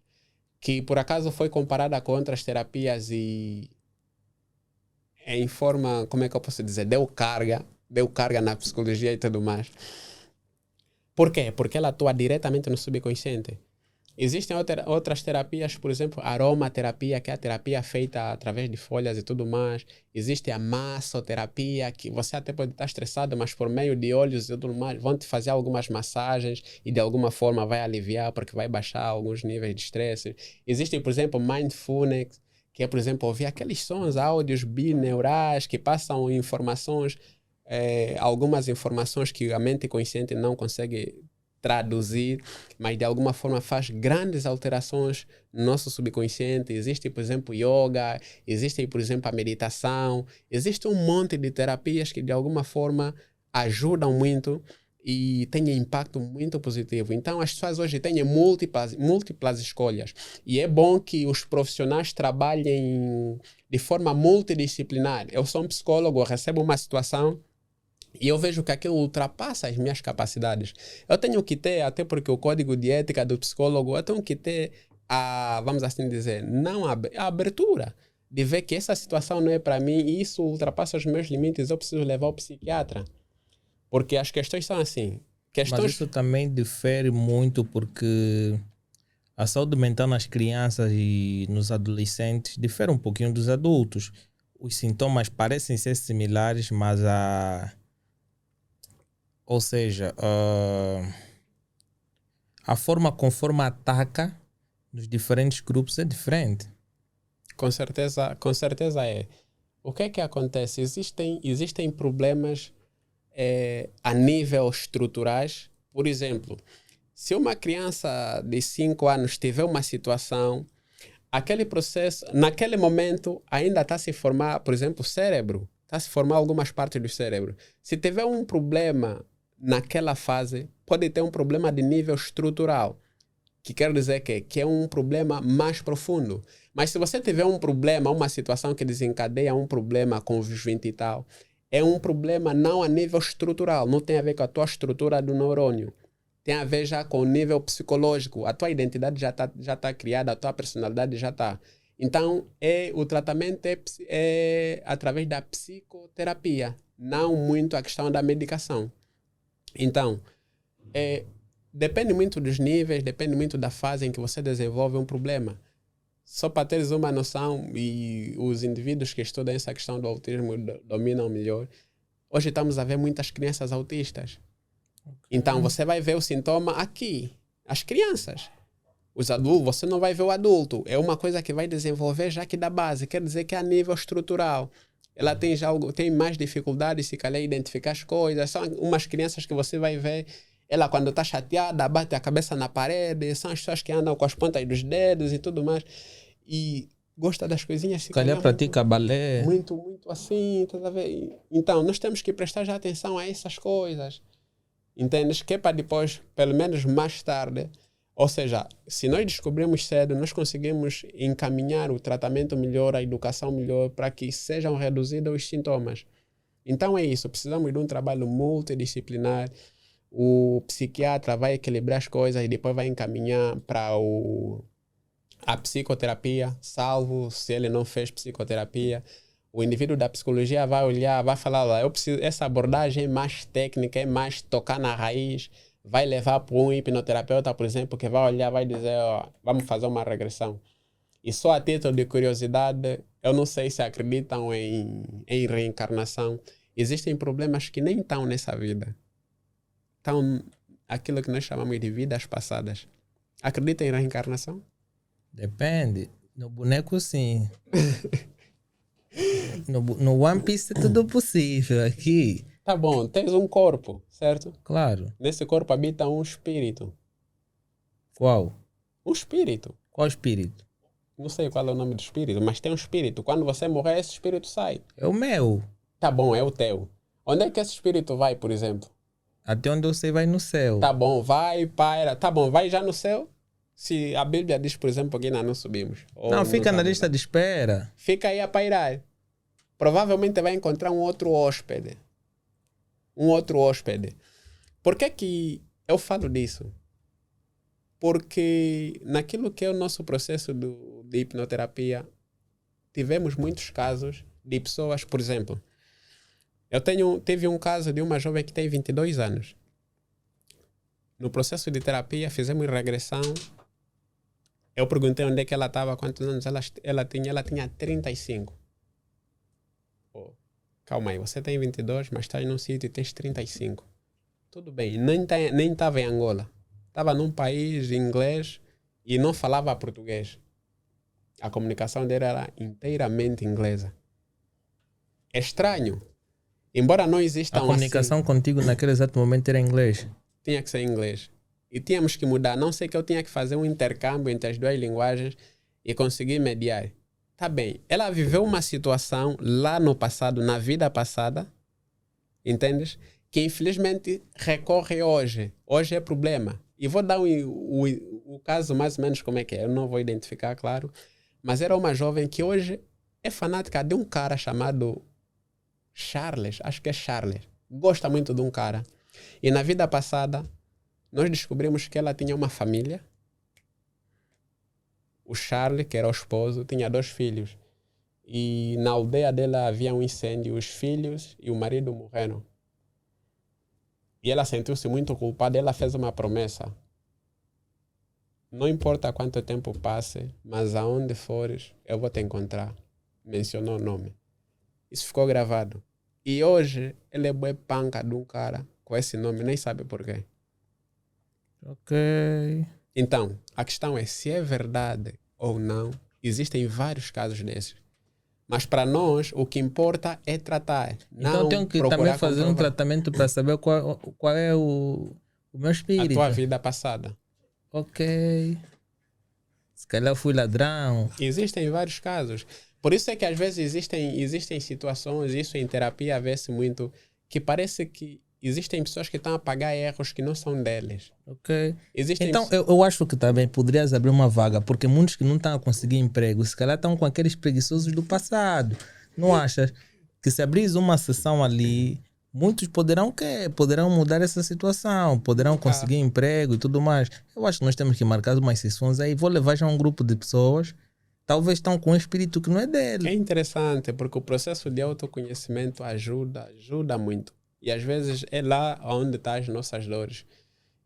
que por acaso foi comparada com outras terapias e em forma, como é que eu posso dizer, deu carga na psicologia e tudo mais. Por quê? Porque ela atua diretamente no subconsciente. Existem outras terapias, por exemplo, aromaterapia, que é a terapia feita através de folhas e tudo mais. Existe a massoterapia, que você até pode estar estressado, mas por meio de óleos e tudo mais, vão te fazer algumas massagens e de alguma forma vai aliviar, porque vai baixar alguns níveis de estresse. Existe, por exemplo, mindfulness, que é, por exemplo, ouvir aqueles sons, áudios bineurais que passam informações, algumas informações que a mente consciente não consegue traduzir, mas de alguma forma faz grandes alterações no nosso subconsciente. Existe, por exemplo, yoga, existe, por exemplo, a meditação, existe um monte de terapias que de alguma forma ajudam muito e têm impacto muito positivo. Então as pessoas hoje têm múltiplas escolhas e é bom que os profissionais trabalhem de forma multidisciplinar. Eu sou um psicólogo, eu recebo uma situação e eu vejo que aquilo ultrapassa as minhas capacidades. Eu tenho que ter, até porque o código de ética do psicólogo, eu tenho que ter vamos assim dizer, não a abertura de ver que essa situação não é para mim e isso ultrapassa os meus limites, eu preciso levar o psiquiatra. Porque as questões são assim. Mas isso também difere muito porque a saúde mental nas crianças e nos adolescentes difere um pouquinho dos adultos. Os sintomas parecem ser similares, mas ou seja, a forma conforme ataca nos diferentes grupos é diferente. Com certeza é. O que é que acontece? Existem problemas a nível estruturais. Por exemplo, se uma criança de 5 anos tiver uma situação, aquele processo, naquele momento, ainda está a se formar, por exemplo, o cérebro. Está a se formar algumas partes do cérebro. Se tiver um problema naquela fase, pode ter um problema de nível estrutural, que quer dizer que é um problema mais profundo. Mas se você tiver um problema, uma situação que desencadeia um problema convivente e tal, é um problema não a nível estrutural, não tem a ver com a tua estrutura do neurônio. Tem a ver já com o nível psicológico. A tua identidade já tá criada, a tua personalidade já está. Então, o tratamento é através da psicoterapia, não muito a questão da medicação. Então, depende muito dos níveis, depende muito da fase em que você desenvolve um problema. Só para teres uma noção, e os indivíduos que estudam essa questão do autismo dominam melhor, hoje estamos a ver muitas crianças autistas. Então, você vai ver o sintoma aqui, as crianças. Os adultos, você não vai ver o adulto. É uma coisa que vai desenvolver já que da base. Quer dizer que a nível estrutural, ela tem mais dificuldade, se calhar, identificar as coisas. São umas crianças que você vai ver, ela quando está chateada, bate a cabeça na parede. São as pessoas que andam com as pontas dos dedos e tudo mais. E gosta das coisinhas. Se calhar pratica balé. Muito assim, tá a ver? Então, nós temos que prestar já atenção a essas coisas. Entendes? Que é para depois, pelo menos mais tarde, ou seja, se nós descobrimos cedo, nós conseguimos encaminhar o tratamento melhor, a educação melhor, para que sejam reduzidos os sintomas. Então é isso, precisamos de um trabalho multidisciplinar. O psiquiatra vai equilibrar as coisas e depois vai encaminhar para a psicoterapia, salvo se ele não fez psicoterapia. O indivíduo da psicologia vai olhar, vai falar, olha, eu preciso, essa abordagem é mais técnica, é mais tocar na raiz, vai levar para um hipnoterapeuta, por exemplo, que vai olhar, vai dizer, ó, vamos fazer uma regressão. E só a título de curiosidade, eu não sei se acreditam em reencarnação. Existem problemas que nem estão nessa vida. Estão aquilo que nós chamamos de vidas passadas. Acreditam em reencarnação? Depende. No boneco, sim. No One Piece é tudo possível. Aqui. Tá bom, tens um corpo, certo? Claro. Nesse corpo habita um espírito. Qual? Um espírito. Qual espírito? Não sei qual é o nome do espírito, mas tem um espírito. Quando você morrer, esse espírito sai. É o meu. Tá bom, é o teu. Onde é que esse espírito vai, por exemplo? Até onde você vai no céu. Tá bom, vai, paira. Tá bom, vai já no céu? Se a Bíblia diz, por exemplo, que ainda não subimos. Não, fica na lista de espera. Fica aí a pairar. Provavelmente vai encontrar um outro hóspede. Por que eu falo disso? Porque naquilo que é o nosso processo de hipnoterapia, tivemos muitos casos de pessoas, por exemplo, tive um caso de uma jovem que tem 22 anos. No processo de terapia, fizemos regressão. Eu perguntei onde é que ela estava, quantos anos ela tinha. Ela tinha 35. Pô, calma aí, você tem 22, mas está num sítio e tens 35. Tudo bem, nem estava em Angola. Estava num país inglês e não falava português. A comunicação dele era inteiramente inglesa. É estranho. Embora não existam A comunicação contigo naquele exato momento era inglês? Tinha que ser inglês. E tínhamos que mudar. Não sei que eu tinha que fazer um intercâmbio entre as duas linguagens e conseguir mediar. Tá bem. Ela viveu uma situação lá no passado, na vida passada, entendes? Que infelizmente recorre hoje. Hoje é problema. E vou dar o caso mais ou menos como é que é. Eu não vou identificar, claro. Mas era uma jovem que hoje é fanática de um cara chamado Charles. Acho que é Charles. Gosta muito de um cara. E na vida passada, nós descobrimos que ela tinha uma família. O Charles, que era o esposo, tinha 2 filhos. E na aldeia dela havia um incêndio. Os filhos e o marido morreram. E ela sentiu-se muito culpada. Ela fez uma promessa. Não importa quanto tempo passe, mas aonde fores, eu vou te encontrar. Mencionou o nome. Isso ficou gravado. E hoje, ele é bué panca de um cara com esse nome, nem sabe porquê. Ok. Então, a questão é se é verdade ou não. Existem vários casos desses. Mas para nós, o que importa é tratar. Então tenho que também fazer um tratamento para saber qual é o meu espírito. A tua vida passada. Ok. Se calhar fui ladrão. Existem vários casos. Por isso é que às vezes existem situações, isso em terapia vê-se muito, que parece que existem pessoas que estão a pagar erros que não são deles. Ok. Então eu acho que também poderias abrir uma vaga, porque muitos que não estão a conseguir emprego, se calhar estão com aqueles preguiçosos do passado. Não achas que se abris uma sessão ali, muitos poderão mudar essa situação, poderão conseguir emprego e tudo mais. Eu acho que nós temos que marcar umas sessões aí. Vou levar já um grupo de pessoas, talvez estão com um espírito que não é dele. É interessante, porque o processo de autoconhecimento ajuda muito. E às vezes é lá onde estão as nossas dores.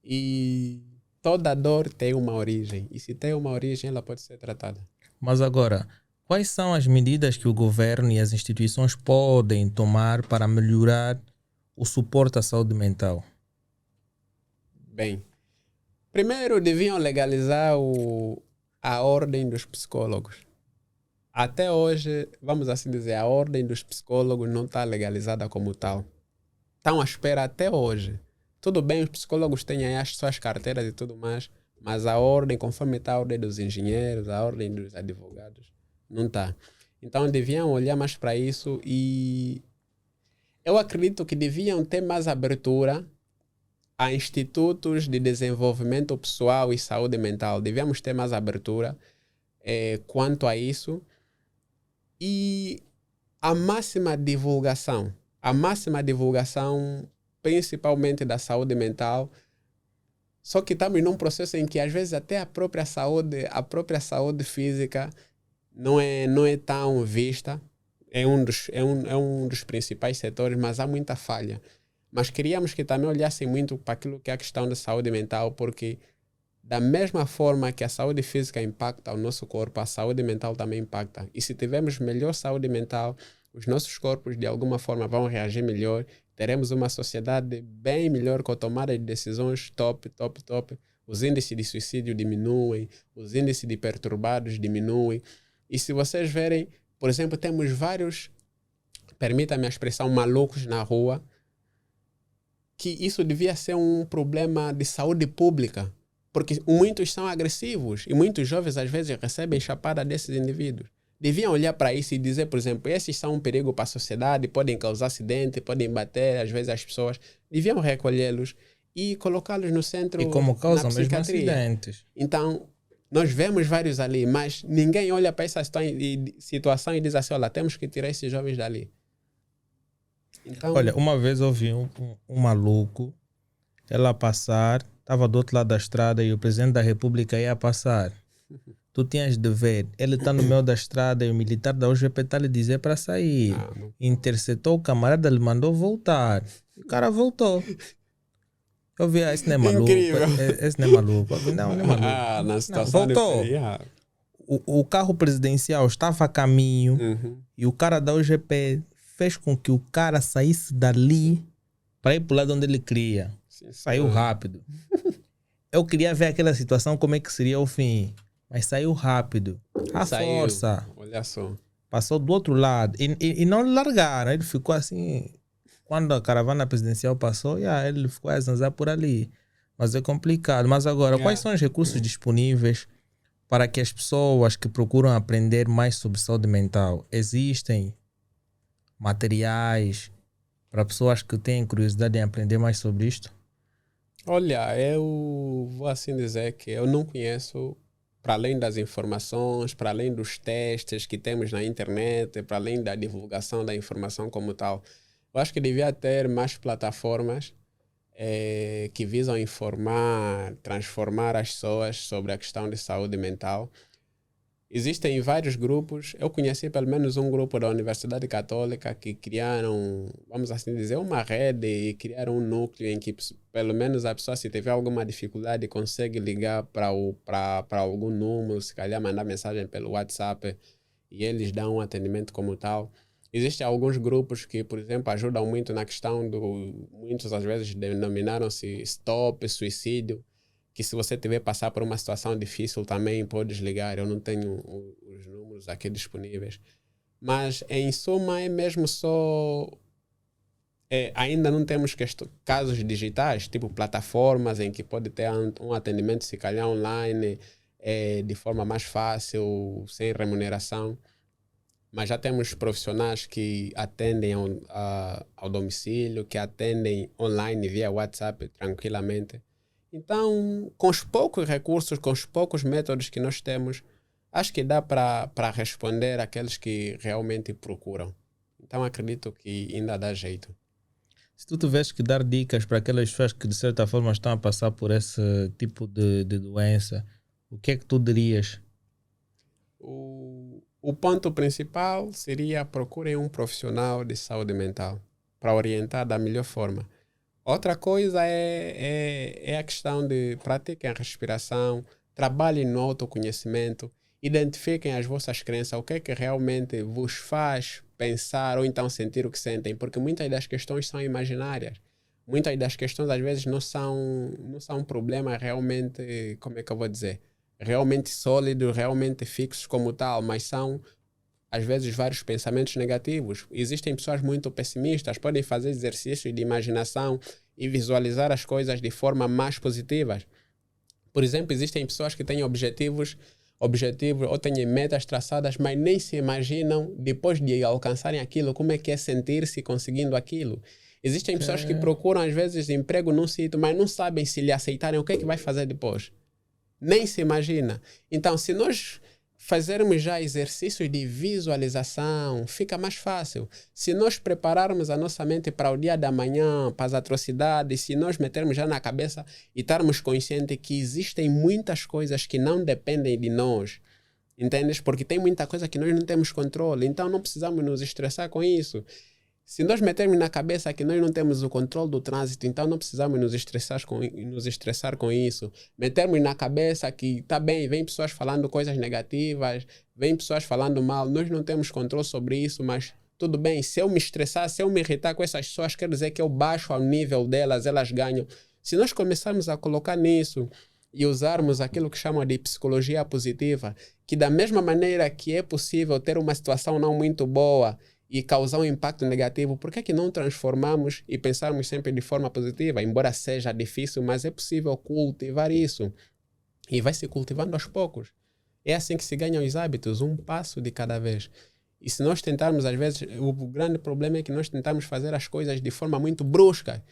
E toda dor tem uma origem. E se tem uma origem, ela pode ser tratada. Mas agora, quais são as medidas que o governo e as instituições podem tomar para melhorar o suporte à saúde mental? Bem, primeiro deviam legalizar a ordem dos psicólogos. Até hoje, vamos assim dizer, a ordem dos psicólogos não está legalizada como tal. Estão à espera até hoje. Tudo bem, os psicólogos têm aí as suas carteiras e tudo mais, mas a ordem, conforme está a ordem dos engenheiros, a ordem dos advogados, não está. Então deviam olhar mais para isso e eu acredito que deviam ter mais abertura a institutos de desenvolvimento pessoal e saúde mental. Devíamos ter mais abertura quanto a isso e a máxima divulgação, principalmente da saúde mental. Só que estamos num processo em que às vezes até a própria saúde física não é tão vista. É um dos principais setores, mas há muita falha. Mas queríamos que também olhassem muito para aquilo que é a questão da saúde mental, porque da mesma forma que a saúde física impacta o nosso corpo, a saúde mental também impacta. E se tivermos melhor saúde mental, os nossos corpos de alguma forma vão reagir melhor. Teremos uma sociedade bem melhor com a tomada de decisões top. Os índices de suicídio diminuem, os índices de perturbados diminuem. E se vocês verem, por exemplo, temos vários, permita-me a expressão, malucos na rua, que isso devia ser um problema de saúde pública, porque muitos são agressivos e muitos jovens às vezes recebem chapada desses indivíduos. Deviam olhar para isso e dizer, por exemplo, esses são um perigo para a sociedade, podem causar acidente, podem bater às vezes as pessoas. Deviam recolhê-los e colocá-los no centro e como causam na mesmo psiquiatria. acidentes. Então, nós vemos vários ali, mas ninguém olha para essa situação e diz assim, olha, temos que tirar esses jovens dali. Então, olha, uma vez eu vi um maluco, ela a passar, estava do outro lado da estrada e o presidente da república ia passar. Tu tinhas de ver, ele está no meio da estrada e o militar da UGP está lhe dizer para sair. Interceptou o camarada, ele mandou voltar. O cara voltou. Eu vi, esse não é É maluco. incrível. Esse não é maluco. Não, não é maluco. Na Não, situação de voltou. yeah. O carro presidencial estava a caminho Uhum. e o cara da UGP fez com que o cara saísse dali para ir para o lado onde ele queria. Sim, Saiu senhor. rápido. Eu queria ver aquela situação, como é que seria o fim. Mas saiu rápido. A Saiu. força. Olha só. Passou do outro lado. E não largaram. Ele ficou assim. Quando a caravana presidencial passou, ele ficou a zanzar por ali. Mas é complicado. Mas agora, quais são os recursos disponíveis para que as pessoas que procuram aprender mais sobre saúde mental? Existem materiais para pessoas que têm curiosidade em aprender mais sobre isto? Olha, eu vou assim dizer que eu não conheço, para além das informações, para além dos testes que temos na internet, para além da divulgação da informação como tal. Eu acho que devia ter mais plataformas que visam informar, transformar as pessoas sobre a questão de saúde mental. Existem vários grupos. Eu conheci pelo menos um grupo da Universidade Católica que criaram, vamos assim dizer, uma rede e criaram um núcleo em que pelo menos a pessoa, se tiver alguma dificuldade, consegue ligar para algum número, se calhar mandar mensagem pelo WhatsApp e eles dão um atendimento como tal. Existem alguns grupos que, por exemplo, ajudam muito na questão do... Muitos às vezes denominaram-se Stop Suicídio, que se você tiver passar por uma situação difícil também podes ligar. Eu não tenho os números aqui disponíveis. Mas, em suma, é mesmo só... ainda não temos casos digitais, tipo plataformas em que pode ter um atendimento, se calhar online, de forma mais fácil, sem remuneração. Mas já temos profissionais que atendem ao domicílio, que atendem online via WhatsApp tranquilamente. Então, com os poucos recursos, com os poucos métodos que nós temos, acho que dá para responder àqueles que realmente procuram. Então, acredito que ainda dá jeito. Se tu tivesse que dar dicas para aquelas pessoas que de certa forma estão a passar por esse tipo de doença, o que é que tu dirias? O ponto principal seria procurem um profissional de saúde mental para orientar da melhor forma. Outra coisa é a questão de pratiquem a respiração, trabalhem no autoconhecimento, identifiquem as vossas crenças, o que é que realmente vos faz pensar ou então sentir o que sentem, porque muitas das questões são imaginárias. Muitas das questões às vezes não são um problema realmente, como é que eu vou dizer, realmente sólidos, realmente fixos como tal, mas são às vezes vários pensamentos negativos. Existem pessoas muito pessimistas, podem fazer exercícios de imaginação e visualizar as coisas de forma mais positiva. Por exemplo, existem pessoas que têm objetivos ou têm metas traçadas, mas nem se imaginam depois de alcançarem aquilo, como é que é sentir-se conseguindo aquilo. Existem pessoas que procuram às vezes emprego num sítio, mas não sabem se lhe aceitarem o que é que vai fazer depois. Nem se imagina. Então, se nós fazermos já exercícios de visualização, fica mais fácil. Se nós prepararmos a nossa mente para o dia da manhã, para as atrocidades, se nós metermos já na cabeça e estarmos conscientes que existem muitas coisas que não dependem de nós, entendes? Porque tem muita coisa que nós não temos controle, então não precisamos nos estressar com isso. Se nós metermos na cabeça que nós não temos o controle do trânsito, então não precisamos nos estressar com isso. Metermos na cabeça que, tá bem, vem pessoas falando coisas negativas, vem pessoas falando mal, nós não temos controle sobre isso, mas tudo bem, se eu me estressar, se eu me irritar com essas pessoas, quer dizer que eu baixo ao nível delas, elas ganham. Se nós começarmos a colocar nisso e usarmos aquilo que chamam de psicologia positiva, que da mesma maneira que é possível ter uma situação não muito boa e causar um impacto negativo, por que é que não transformamos e pensarmos sempre de forma positiva? Embora seja difícil, mas é possível cultivar isso. E vai se cultivando aos poucos. É assim que se ganham os hábitos, um passo de cada vez. E se nós tentarmos, às vezes, o grande problema é que nós tentamos fazer as coisas de forma muito brusca.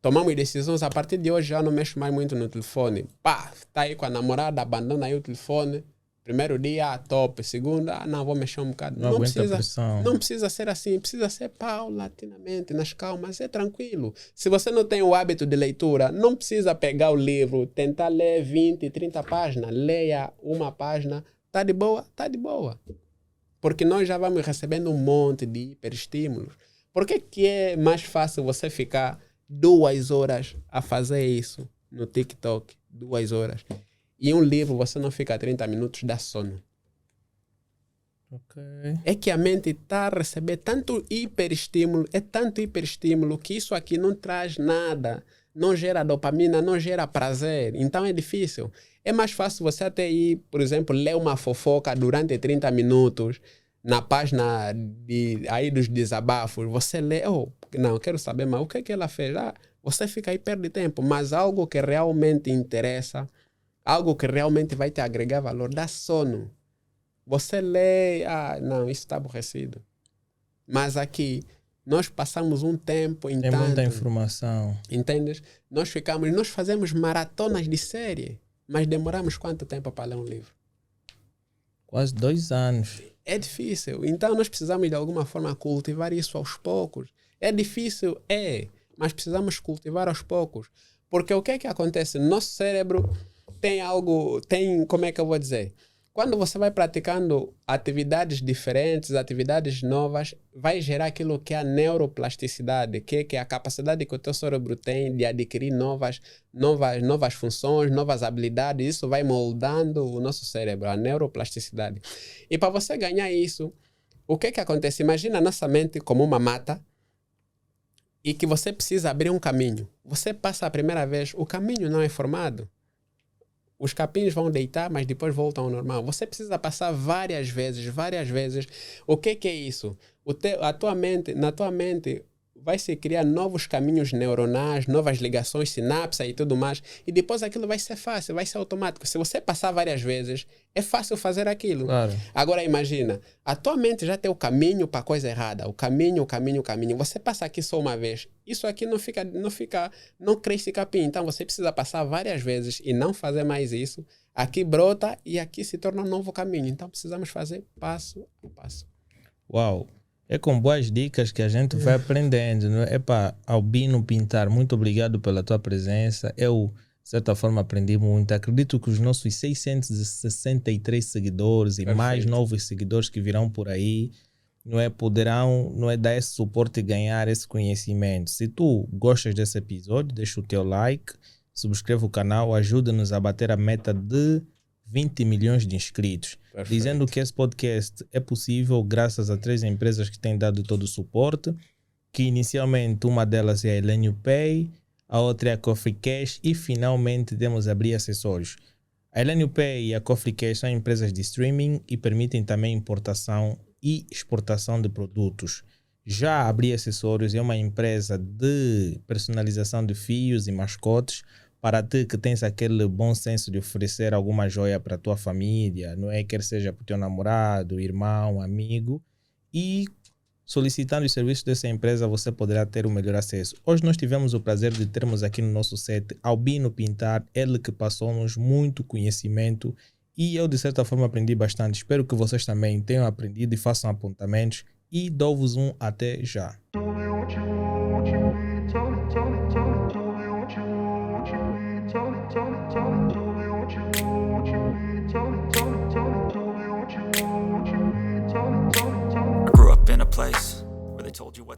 Tomamos decisões, a partir de hoje já não mexo mais muito no telefone. Pá, tá aí com a namorada, abandona aí o telefone. Primeiro dia, top. Segundo, não, vou mexer um bocado. Não aguenta pressão. Não precisa ser assim, precisa ser paulatinamente, nas calmas, é tranquilo. Se você não tem o hábito de leitura, não precisa pegar o livro, tentar ler 20, 30 páginas. Leia uma página, tá de boa? Tá de boa. Porque nós já vamos recebendo um monte de hiperestímulos. Por que é mais fácil você ficar 2 horas a fazer isso no TikTok. 2 horas. E um livro, você não fica 30 minutos, dá sono. Ok. É que a mente está a receber tanto hiperestímulo, que isso aqui não traz nada. Não gera dopamina, não gera prazer. Então é difícil. É mais fácil você até ir, por exemplo, ler uma fofoca durante 30 minutos na página aí dos desabafos. Você lê, não, quero saber mais o que ela fez. Você fica aí, perde tempo. Mas algo que realmente interessa, algo que realmente vai te agregar valor, dá sono. Você lê, não, isso está aborrecido. Mas aqui, nós passamos um tempo em tanto... É muita informação. Entendes? Nós fazemos maratonas de série, mas demoramos quanto tempo para ler um livro? Quase 2 anos. É difícil. Então, nós precisamos, de alguma forma, cultivar isso aos poucos. É difícil? Mas precisamos cultivar aos poucos. Porque o que é que acontece? Nosso cérebro como é que eu vou dizer? Quando você vai praticando atividades diferentes, atividades novas, vai gerar aquilo que é a neuroplasticidade, que é a capacidade que o teu cérebro tem de adquirir novas funções, novas habilidades. Isso vai moldando o nosso cérebro, a neuroplasticidade. E para você ganhar isso, o que acontece? Imagina a nossa mente como uma mata e que você precisa abrir um caminho. Você passa a primeira vez, o caminho não é formado. Os capins vão deitar, mas depois voltam ao normal. Você precisa passar várias vezes. O que é isso? Na tua mente vai se criar novos caminhos neuronais, novas ligações, sinapses e tudo mais. E depois aquilo vai ser fácil, vai ser automático. Se você passar várias vezes, é fácil fazer aquilo. Claro. Agora imagina, a tua mente já tem o caminho para a coisa errada. O caminho. Você passa aqui só uma vez. Isso aqui não cresce capim. Então você precisa passar várias vezes e não fazer mais isso. Aqui brota e aqui se torna um novo caminho. Então precisamos fazer passo a passo. Uau! É com boas dicas que a gente vai aprendendo, não é? Albino Pintar, muito obrigado pela tua presença. Eu, de certa forma, aprendi muito. Acredito que os nossos 663 seguidores e mais novos seguidores que virão por aí, poderão dar esse suporte e ganhar esse conhecimento. Se tu gostas desse episódio, deixa o teu like, subscreva o canal, ajuda-nos a bater a meta de 20 milhões de inscritos. Perfeito. Dizendo que esse podcast é possível graças a 3 empresas que têm dado todo o suporte, que inicialmente uma delas é a Elenio Pay, a outra é a Coffee Cash e finalmente temos abrir acessórios. A Elenio Pay e a Coffee Cash são empresas de streaming e permitem também importação e exportação de produtos. Já a Abrir Acessórios é uma empresa de personalização de fios e mascotes para ti que tens aquele bom senso de oferecer alguma joia para a tua família, não é? Quer seja para o teu namorado, irmão, amigo. E solicitando os serviços dessa empresa, você poderá ter o melhor acesso. Hoje nós tivemos o prazer de termos aqui no nosso set Albino Pintar, ele que passou-nos muito conhecimento e eu de certa forma aprendi bastante. Espero que vocês também tenham aprendido e façam apontamentos e dou-vos um até já. I grew up in a place where they told you what